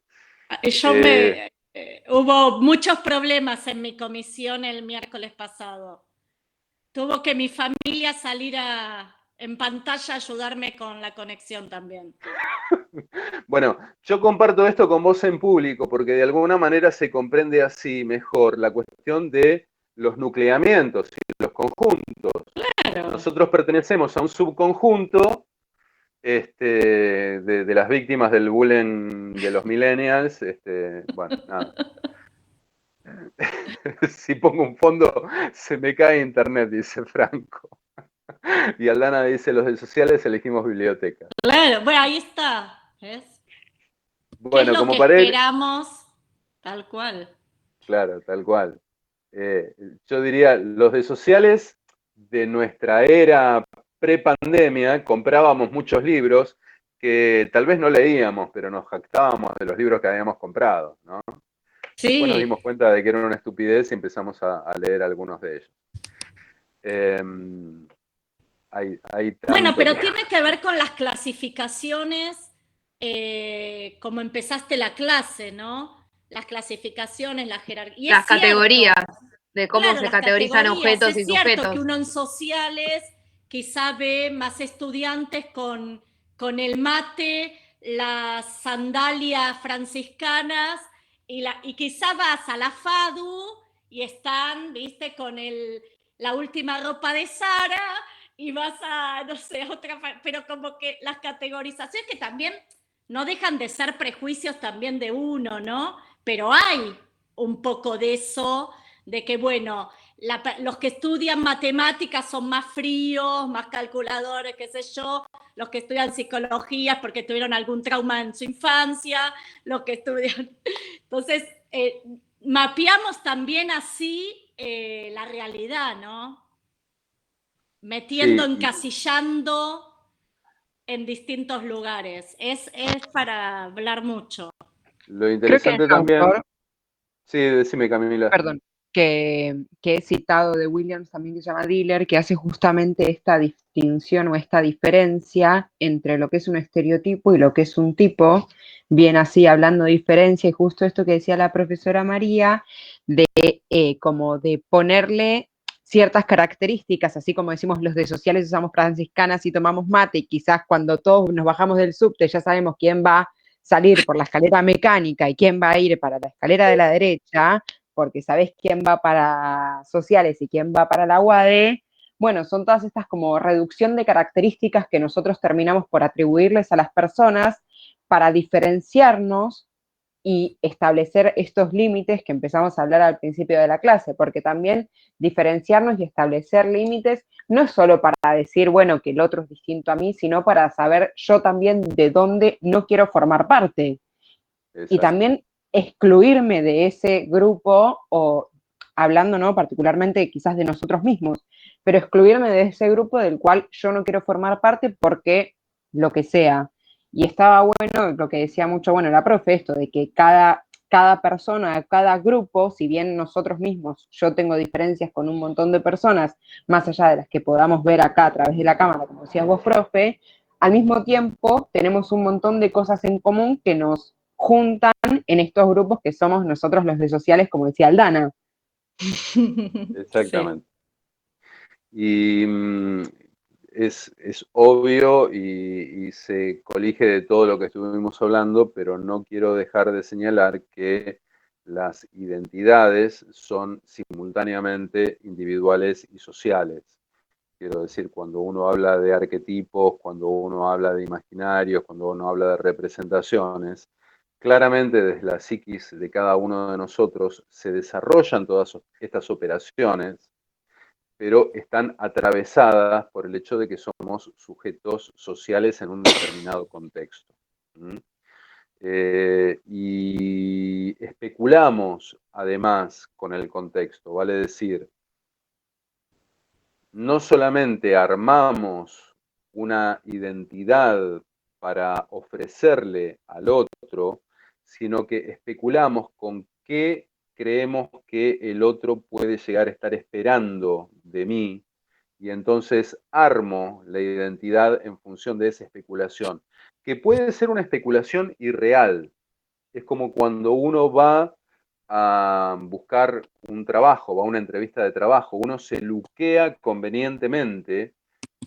Hubo muchos problemas en mi comisión el miércoles pasado. Tuvo que mi familia salir en pantalla a ayudarme con la conexión también. Bueno, yo comparto esto con vos en público porque de alguna manera se comprende así mejor la cuestión de los nucleamientos y los conjuntos. Claro. Nosotros pertenecemos a un subconjunto de las víctimas del bullying de los millennials. Bueno, nada. Si pongo un fondo, se me cae internet, dice Franco. Y Aldana dice, los de sociales elegimos biblioteca. Claro, bueno, ahí está. ¿Ves? Bueno, ¿Qué es lo como que para ir... esperamos? Tal cual. Claro, tal cual. Yo diría, los de sociales de nuestra era prepandemia comprábamos muchos libros que tal vez no leíamos, pero nos jactábamos de los libros que habíamos comprado, ¿no? Sí. Después nos dimos cuenta de que era una estupidez y empezamos a leer algunos de ellos. Bueno, pero tiene que ver con las clasificaciones, como empezaste la clase, ¿no? Las clasificaciones, la jerarquía. Las categorías, de cómo se categorizan objetos y sujetos. Es cierto que uno en sociales quizá ve más estudiantes con el mate, las sandalias franciscanas, y quizá vas a la FADU y están, viste, con la última ropa de Zara, y vas a, no sé, otra, pero como que las categorizaciones que también no dejan de ser prejuicios también de uno, ¿no? Pero hay un poco de eso, de que, bueno, los que estudian matemáticas son más fríos, más calculadores, qué sé yo, los que estudian psicología es porque tuvieron algún trauma en su infancia, los que estudian... Entonces, mapeamos también así la realidad, ¿no? Metiendo, Sí, encasillando en distintos lugares. Es para hablar mucho. lo Creo que hay interesante un también, autor, sí, decime Camila. perdón, que he citado de Williams también, que se llama Diller, que hace justamente esta distinción o esta diferencia entre lo que es un estereotipo y lo que es un tipo, bien así hablando de diferencia, y justo esto que decía la profesora María, de como de ponerle ciertas características, así como decimos los de sociales usamos franciscanas y tomamos mate, y quizás cuando todos nos bajamos del subte ya sabemos quién va a salir por la escalera mecánica y quién va a ir para la escalera de la derecha, porque sabés quién va para sociales y quién va para la UAD. Bueno, son todas estas como reducción de características que nosotros terminamos por atribuirles a las personas para diferenciarnos y establecer estos límites que empezamos a hablar al principio de la clase, porque también diferenciarnos y establecer límites no es solo para decir, bueno, que el otro es distinto a mí, sino para saber yo también de dónde no quiero formar parte. Y Exacto. también excluirme de ese grupo, o hablando, ¿no?, particularmente quizás de nosotros mismos, pero excluirme de ese grupo del cual yo no quiero formar parte porque lo que sea. Y estaba bueno lo que decía mucho, bueno, la profe, esto de que cada persona, cada grupo, si bien nosotros mismos, yo tengo diferencias con un montón de personas, más allá de las que podamos ver acá a través de la cámara, como decías vos, profe, al mismo tiempo tenemos un montón de cosas en común que nos juntan en estos grupos que somos nosotros los de sociales, como decía Aldana. Exactamente. Y es obvio y se colige de todo lo que estuvimos hablando, pero no quiero dejar de señalar que las identidades son simultáneamente individuales y sociales. Quiero decir, cuando uno habla de arquetipos, cuando uno habla de imaginarios, cuando uno habla de representaciones, claramente desde la psiquis de cada uno de nosotros se desarrollan todas estas operaciones, pero están atravesadas por el hecho de que somos sujetos sociales en un determinado contexto. Y especulamos además con el contexto, vale decir, no solamente armamos una identidad para ofrecerle al otro, sino que especulamos con qué creemos que el otro puede llegar a estar esperando de mí, y entonces armo la identidad en función de esa especulación, que puede ser una especulación irreal. Es como cuando uno va a buscar un trabajo, va a una entrevista de trabajo, uno se luquea convenientemente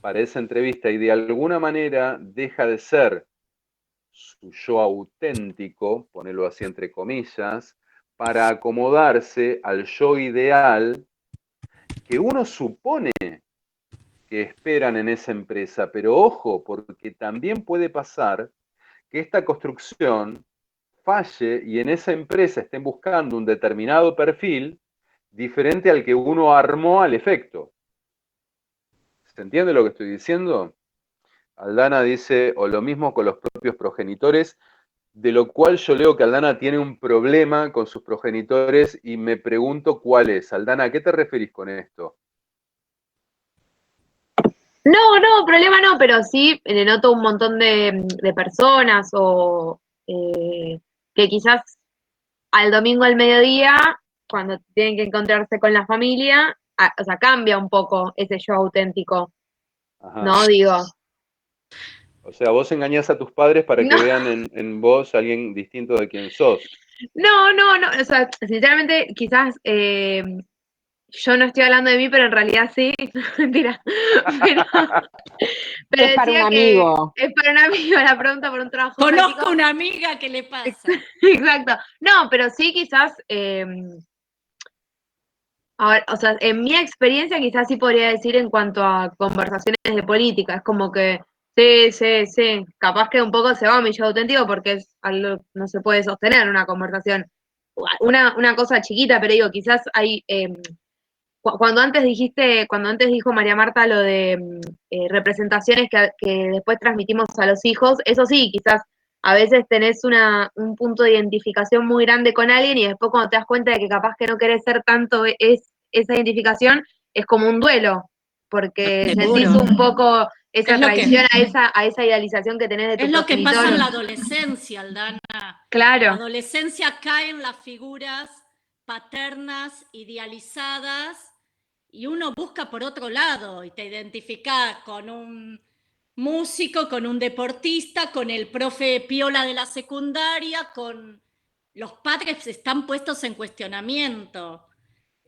para esa entrevista y de alguna manera deja de ser su yo auténtico, ponerlo así entre comillas, para acomodarse al yo ideal que uno supone que esperan en esa empresa. Pero ojo, porque también puede pasar que esta construcción falle y en esa empresa estén buscando un determinado perfil diferente al que uno armó al efecto. ¿Se entiende lo que estoy diciendo? Aldana dice, o lo mismo con los propios progenitores, de lo cual yo leo que Aldana tiene un problema con sus progenitores y me pregunto cuál es. Aldana, ¿a qué te referís con esto? No, problema no, pero sí le noto un montón de personas o que quizás al domingo al mediodía, cuando tienen que encontrarse con la familia, o sea, cambia un poco ese yo auténtico, Ajá. ¿no? Digo, O sea, vos engañás a tus padres para que no, vean en vos a alguien distinto de quien sos. no, o sea, sinceramente quizás yo no estoy hablando de mí, pero en realidad sí, mentira, pero, pero Es para un decía que amigo. es para un amigo la pregunta por un trabajo práctico. Conozco una amiga que le pasa. Exacto. No, pero sí quizás, ahora, o sea, en mi experiencia quizás sí podría decir en cuanto a conversaciones de política, es como que sí, capaz que un poco se va mi yo auténtico porque es algo, no se puede sostener una conversación. Una cosa chiquita, pero digo, quizás hay cuando antes dijo María Marta lo de representaciones que después transmitimos a los hijos, eso sí, quizás a veces tenés un punto de identificación muy grande con alguien y después cuando te das cuenta de que capaz que no querés ser tanto esa identificación, es como un duelo, porque sentís Seguro. un poco esa Es lo que- traición a esa idealización que tenés de tu Es lo que progenitor. pasa en la adolescencia, Aldana. La Claro, adolescencia caen las figuras paternas, idealizadas, y uno busca por otro lado y te identificás con un músico, con un deportista, con el profe piola de la secundaria, con los padres están puestos en cuestionamiento.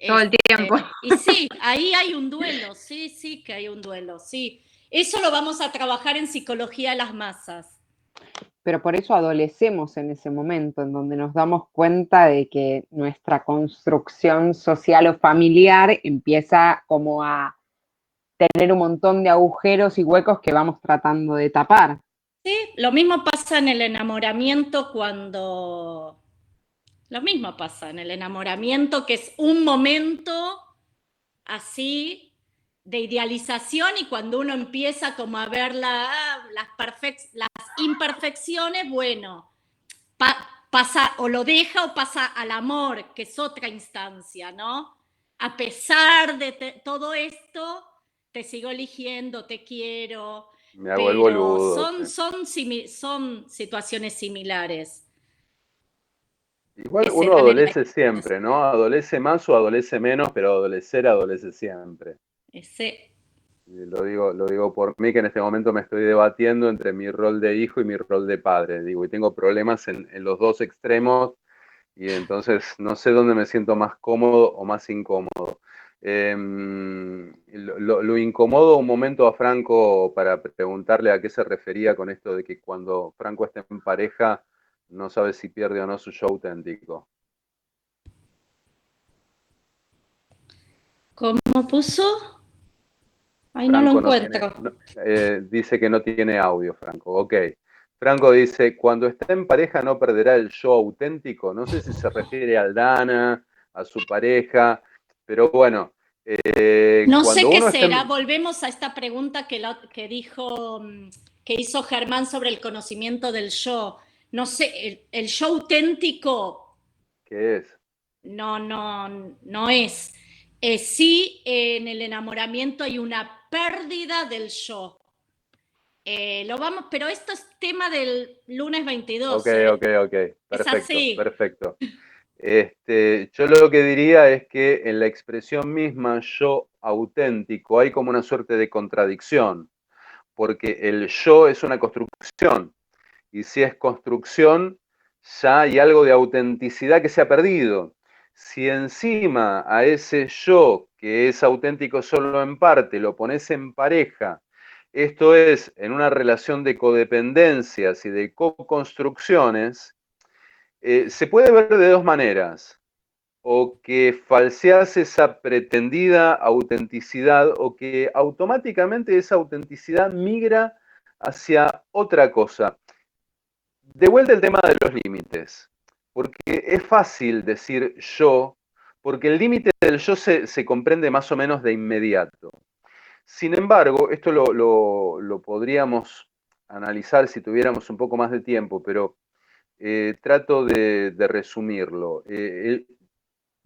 todo el tiempo. Y sí, ahí hay un duelo, sí que hay un duelo, sí. Eso lo vamos a trabajar en psicología de las masas. Pero por eso adolecemos en ese momento, en donde nos damos cuenta de que nuestra construcción social o familiar empieza como a tener un montón de agujeros y huecos que vamos tratando de tapar. Sí, lo mismo pasa en el enamoramiento cuando... Lo mismo pasa en el enamoramiento, que es un momento así de idealización, y cuando uno empieza como a ver las imperfecciones, bueno, pasa o lo deja o pasa al amor, que es otra instancia, ¿no? A pesar de todo esto, te sigo eligiendo, te quiero, Me hago el pero boludo. son situaciones similares. Igual Que se uno dan en adolece siempre, ¿no? Adolece más o adolece menos, pero adolece siempre. ese, Y lo digo por mí, que en este momento me estoy debatiendo entre mi rol de hijo y mi rol de padre. Digo, y tengo problemas en los dos extremos, y entonces no sé dónde me siento más cómodo o más incómodo. Lo incomodo un momento a Franco para preguntarle a qué se refería con esto de que cuando Franco está en pareja no sabe si pierde o no su yo auténtico. ¿cómo puso? Ay, no lo Franco no tiene, encuentro. dice que no tiene audio, Franco. Ok. Franco dice, cuando está en pareja no perderá el yo auténtico. No sé si se refiere a Aldana, a su pareja, pero bueno, No sé cuando qué uno está será. en... Volvemos a esta pregunta que dijo, que hizo Germán sobre el conocimiento del yo. No sé, el yo auténtico ¿Qué es? no es. Sí, en el enamoramiento hay una pérdida del yo. Pero esto es tema del lunes 22, Ok, ¿eh? ok. Es Perfecto, así. perfecto. Yo lo que diría es que en la expresión misma yo auténtico hay como una suerte de contradicción, porque el yo es una construcción, y si es construcción, ya hay algo de autenticidad que se ha perdido. Si encima a ese yo, que es auténtico solo en parte, lo pones en pareja, esto es, en una relación de codependencias y de co-construcciones, se puede ver de dos maneras: o que falseas esa pretendida autenticidad, o que automáticamente esa autenticidad migra hacia otra cosa. De vuelta el tema de los límites, porque es fácil decir yo, porque el límite del yo se comprende más o menos de inmediato. Sin embargo, esto lo podríamos analizar si tuviéramos un poco más de tiempo, pero trato de resumirlo.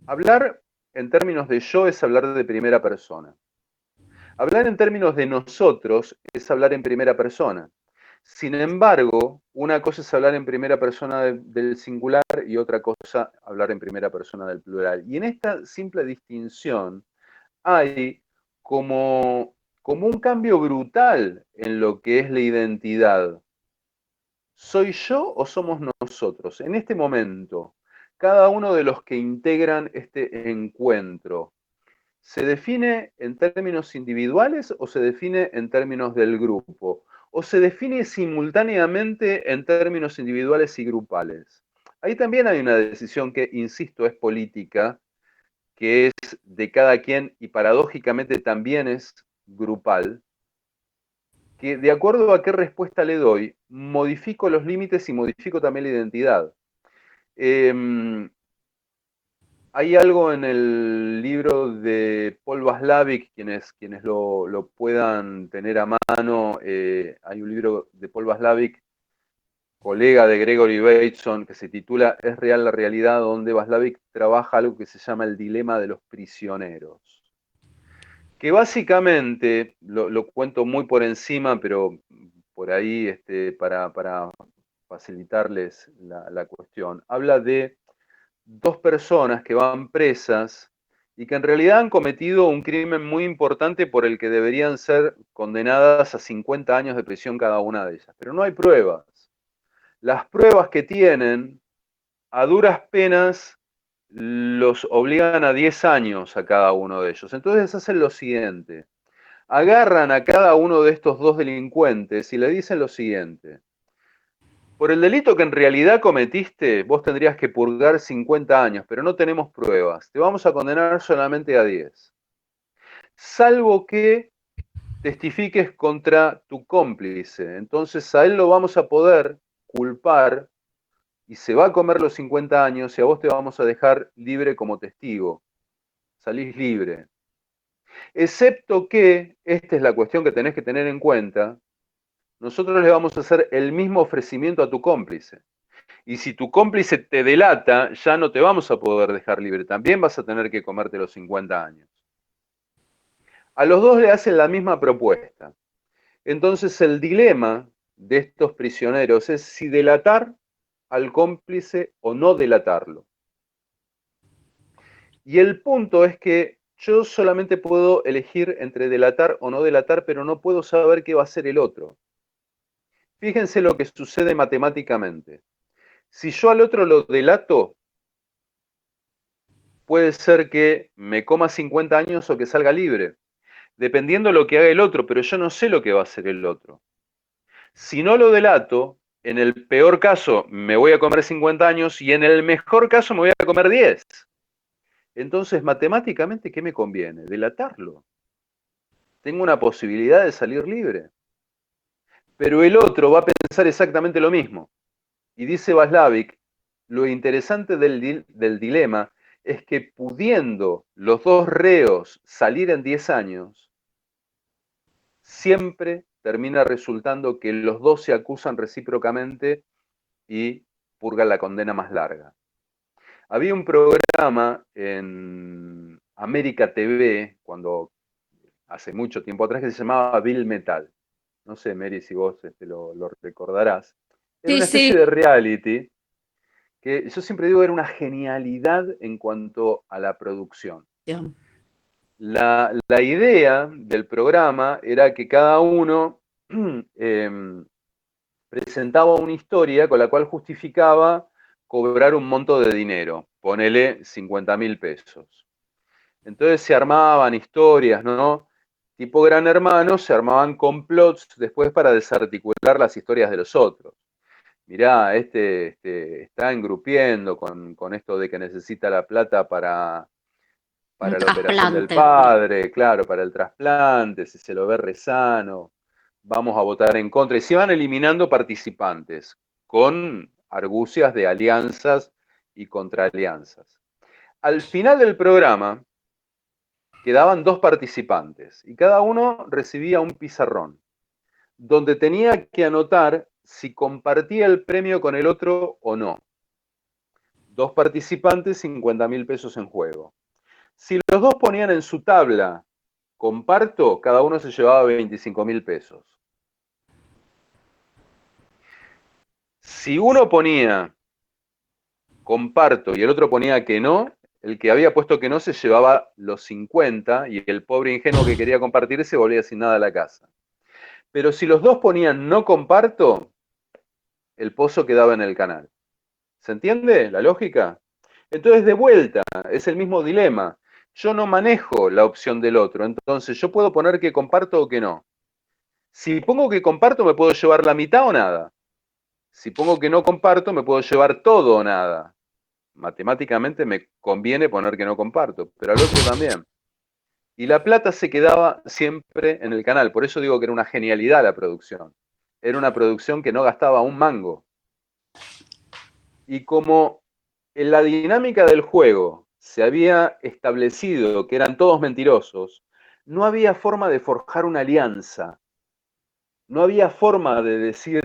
Hablar en términos de yo es hablar de primera persona. Hablar en términos de nosotros es hablar en primera persona. Sin embargo, una cosa es hablar en primera persona del singular y otra cosa hablar en primera persona del plural. Y en esta simple distinción hay como un cambio brutal en lo que es la identidad. ¿Soy yo o somos nosotros? En este momento, cada uno de los que integran este encuentro, ¿se define en términos individuales o se define en términos del grupo? ¿O se define simultáneamente en términos individuales y grupales? Ahí también hay una decisión que, insisto, es política, que es de cada quien y paradójicamente también es grupal, que de acuerdo a qué respuesta le doy, modifico los límites y modifico también la identidad. Hay algo en el libro de Václavic, quienes lo puedan tener a mano, hay un libro de Paul Václavic, colega de Gregory Bateson, que se titula ¿Es real la realidad?, donde Václavic trabaja algo que se llama el dilema de los prisioneros. Que básicamente, lo cuento muy por encima, pero por ahí para facilitarles la cuestión, habla de dos personas que van presas y que en realidad han cometido un crimen muy importante por el que deberían ser condenadas a 50 años de prisión cada una de ellas. Pero no hay pruebas. Las pruebas que tienen, a duras penas, los obligan a 10 años a cada uno de ellos. Entonces hacen lo siguiente. Agarran a cada uno de estos dos delincuentes y le dicen lo siguiente. Por el delito que en realidad cometiste, vos tendrías que purgar 50 años, pero no tenemos pruebas. Te vamos a condenar solamente a 10. Salvo que testifiques contra tu cómplice. Entonces a él lo vamos a poder culpar y se va a comer los 50 años y a vos te vamos a dejar libre como testigo. Salís libre. Excepto que, esta es la cuestión que tenés que tener en cuenta, nosotros le vamos a hacer el mismo ofrecimiento a tu cómplice. Y si tu cómplice te delata, ya no te vamos a poder dejar libre. También vas a tener que comerte los 50 años. A los dos le hacen la misma propuesta. Entonces el dilema de estos prisioneros es si delatar al cómplice o no delatarlo. Y el punto es que yo solamente puedo elegir entre delatar o no delatar, pero no puedo saber qué va a hacer el otro. Fíjense lo que sucede matemáticamente. Si yo al otro lo delato, puede ser que me coma 50 años o que salga libre, dependiendo de lo que haga el otro, pero yo no sé lo que va a hacer el otro. Si no lo delato, en el peor caso me voy a comer 50 años y en el mejor caso me voy a comer 10. Entonces, matemáticamente, ¿qué me conviene? Delatarlo. Tengo una posibilidad de salir libre. Pero el otro va a pensar exactamente lo mismo. Y dice Václavic, lo interesante del dilema es que pudiendo los dos reos salir en 10 años, siempre termina resultando que los dos se acusan recíprocamente y purgan la condena más larga. Había un programa en América TV, hace mucho tiempo atrás, que se llamaba Bill Metal. No sé, Mary, si vos lo recordarás. Era una especie de reality que yo siempre digo era una genialidad en cuanto a la producción. La idea del programa era que cada uno presentaba una historia con la cual justificaba cobrar un monto de dinero, ponele 50.000 pesos. Entonces se armaban historias, ¿no? Tipo Gran Hermano, se armaban complots después para desarticular las historias de los otros. Mirá, está engrupiendo con esto de que necesita la plata para la operación del padre, claro, para el trasplante, si se lo ve re sano, vamos a votar en contra. Y se van eliminando participantes con argucias de alianzas y contraalianzas. Al final del programa quedaban dos participantes y cada uno recibía un pizarrón donde tenía que anotar si compartía el premio con el otro o no. Dos participantes, 50.000 pesos en juego. Si los dos ponían en su tabla comparto, cada uno se llevaba 25.000 pesos. Si uno ponía comparto y el otro ponía que no, el que había puesto que no se llevaba los 50 y el pobre ingenuo que quería compartir se volvía sin nada a la casa. Pero si los dos ponían no comparto, el pozo quedaba en el canal. ¿Se entiende la lógica? Entonces, de vuelta, es el mismo dilema. Yo no manejo la opción del otro, entonces yo puedo poner que comparto o que no. Si pongo que comparto, me puedo llevar la mitad o nada. Si pongo que no comparto, me puedo llevar todo o nada. Matemáticamente me conviene poner que no comparto, pero al otro también. Y la plata se quedaba siempre en el canal, por eso digo que era una genialidad la producción. Era una producción que no gastaba un mango. Y como en la dinámica del juego se había establecido que eran todos mentirosos, no había forma de forjar una alianza. No había forma de decir,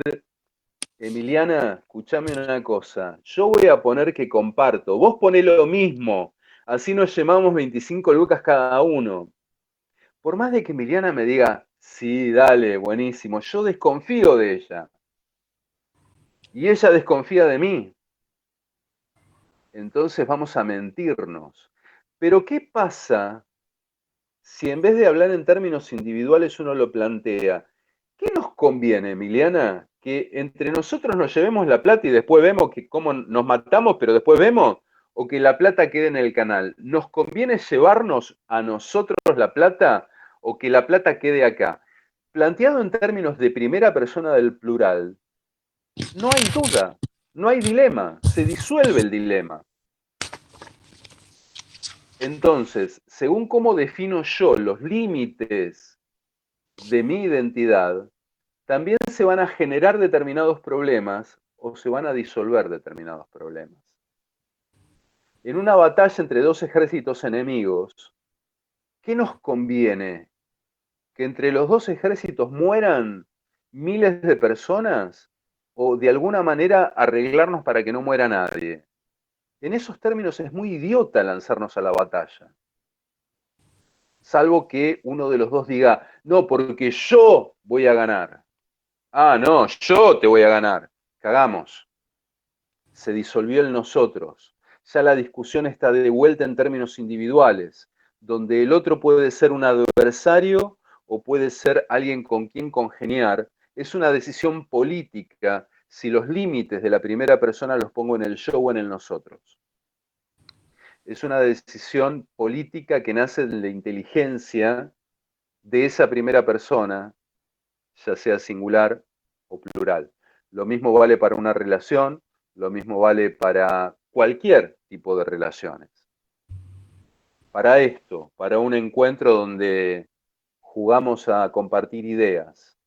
Emiliana, escuchame una cosa, yo voy a poner que comparto, vos ponés lo mismo, así nos llevamos 25 lucas cada uno. Por más de que Emiliana me diga, sí, dale, buenísimo, yo desconfío de ella. Y ella desconfía de mí. Entonces vamos a mentirnos. Pero ¿qué pasa si en vez de hablar en términos individuales uno lo plantea? ¿Qué nos conviene, Emiliana? ¿Que entre nosotros nos llevemos la plata y después vemos que cómo nos matamos, pero después vemos? ¿O que la plata quede en el canal? ¿Nos conviene llevarnos a nosotros la plata o que la plata quede acá? Planteado en términos de primera persona del plural, no hay duda, no hay dilema, se disuelve el dilema. Entonces, según cómo defino yo los límites de mi identidad, también se van a generar determinados problemas o se van a disolver determinados problemas. En una batalla entre dos ejércitos enemigos, ¿qué nos conviene? ¿Que entre los dos ejércitos mueran miles de personas o de alguna manera arreglarnos para que no muera nadie? En esos términos es muy idiota lanzarnos a la batalla. Salvo que uno de los dos diga, no, porque yo voy a ganar. Ah, no, yo te voy a ganar. Cagamos. Se disolvió el nosotros. Ya la discusión está de vuelta en términos individuales, donde el otro puede ser un adversario o puede ser alguien con quien congeniar. Es una decisión política si los límites de la primera persona los pongo en el yo o en el nosotros. Es una decisión política que nace de la inteligencia de esa primera persona, ya sea singular o plural. Lo mismo vale para una relación, lo mismo vale para cualquier tipo de relaciones. Para esto, para un encuentro donde jugamos a compartir ideas,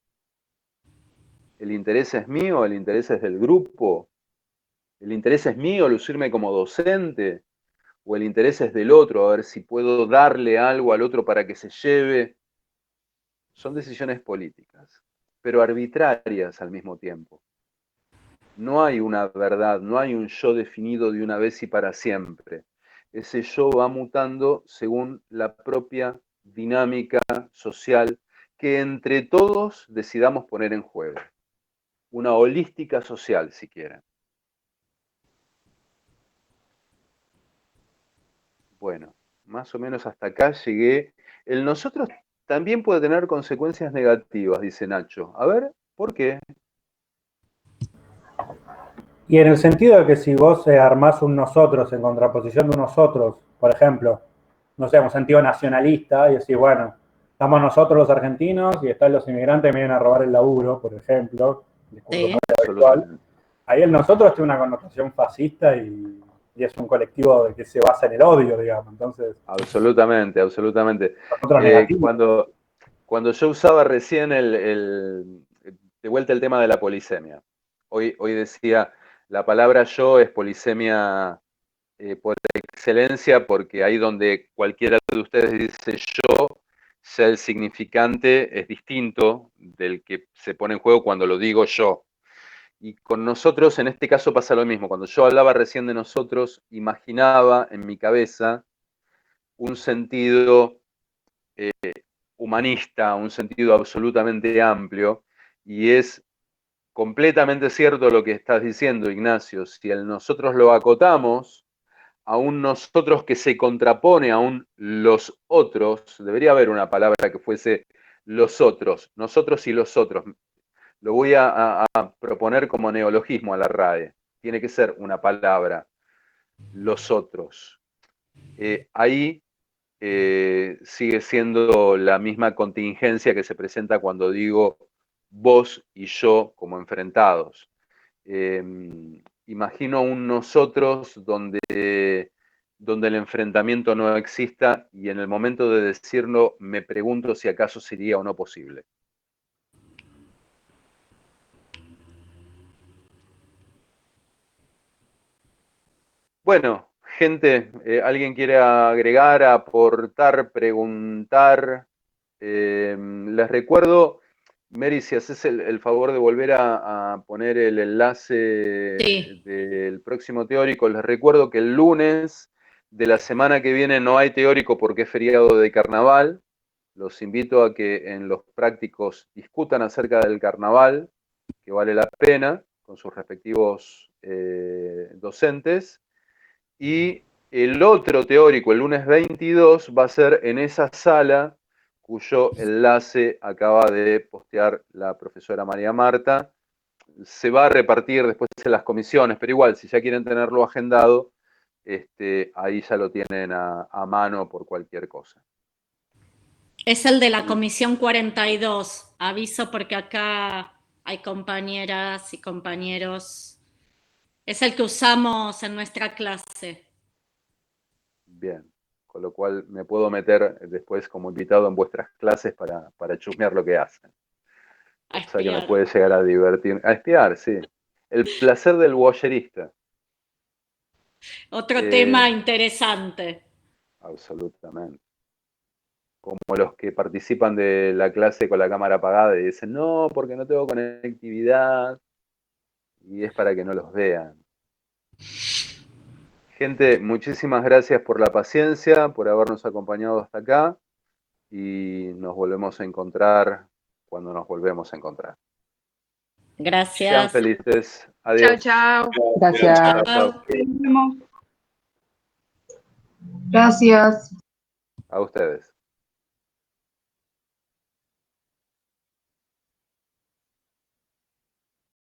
¿el interés es mío? ¿El interés es del grupo? ¿El interés es mío lucirme como docente? ¿O el interés es del otro? A ver si puedo darle algo al otro para que se lleve. Son decisiones políticas, pero arbitrarias al mismo tiempo. No hay una verdad, no hay un yo definido de una vez y para siempre. Ese yo va mutando según la propia dinámica social que entre todos decidamos poner en juego. Una holística social, si quieren. Bueno, más o menos hasta acá llegué. El nosotros también puede tener consecuencias negativas, dice Nacho. A ver, ¿por qué? Y en el sentido de que si vos armás un nosotros en contraposición de un nosotros, por ejemplo, no sé, un sentido nacionalista, y decís, bueno, estamos nosotros los argentinos y están los inmigrantes que me vienen a robar el laburo, por ejemplo, discurso muy habitual. Ahí el nosotros tiene una connotación fascista y es un colectivo que se basa en el odio, digamos. Entonces, absolutamente, absolutamente. Cuando yo usaba recién de vuelta el tema de la polisemia, hoy decía, la palabra yo es polisemia por excelencia, porque ahí donde cualquiera de ustedes dice yo, ya el significante es distinto del que se pone en juego cuando lo digo yo. Y con nosotros, en este caso pasa lo mismo. Cuando yo hablaba recién de nosotros, imaginaba en mi cabeza un sentido humanista, un sentido absolutamente amplio, y es completamente cierto lo que estás diciendo, Ignacio. Si el nosotros lo acotamos a un nosotros que se contrapone a un los otros, debería haber una palabra que fuese los otros, nosotros y los otros. Lo voy a proponer como neologismo a la RAE. Tiene que ser una palabra, los otros. Ahí sigue siendo la misma contingencia que se presenta cuando digo vos y yo como enfrentados. Imagino un nosotros donde el enfrentamiento no exista y en el momento de decirlo me pregunto si acaso sería o no posible. Bueno, Gente, ¿alguien quiere agregar, aportar, preguntar? Les recuerdo, Mary, si haces el favor de volver a poner el enlace Sí. del próximo teórico, les recuerdo que el lunes de la semana que viene no hay teórico porque es feriado de carnaval. Los invito a que en los prácticos discutan acerca del carnaval, que vale la pena, con sus respectivos docentes. Y el otro teórico, el lunes 22, va a ser en esa sala cuyo enlace acaba de postear la profesora María Marta. Se va a repartir después en las comisiones, pero igual, si ya quieren tenerlo agendado, ahí ya lo tienen a mano por cualquier cosa. Es el de la comisión 42. Aviso porque acá hay compañeras y compañeros. Es el que usamos en nuestra clase. Bien, con lo cual me puedo meter después como invitado en vuestras clases para chusmear lo que hacen. A O sea que me espiar. puede llegar a divertir. A espiar, sí. El placer del voyerista. Otro tema interesante. Absolutamente. Como los que participan de la clase con la cámara apagada y dicen, no, porque no tengo conectividad. Y es para que no los vean. Gente, muchísimas gracias por la paciencia, por habernos acompañado hasta acá. Y nos volvemos a encontrar cuando nos volvemos a encontrar. Sean Gracias. felices. Chao, Adiós. chao. Gracias. Chao, chao. Nos vemos. Gracias. A ustedes.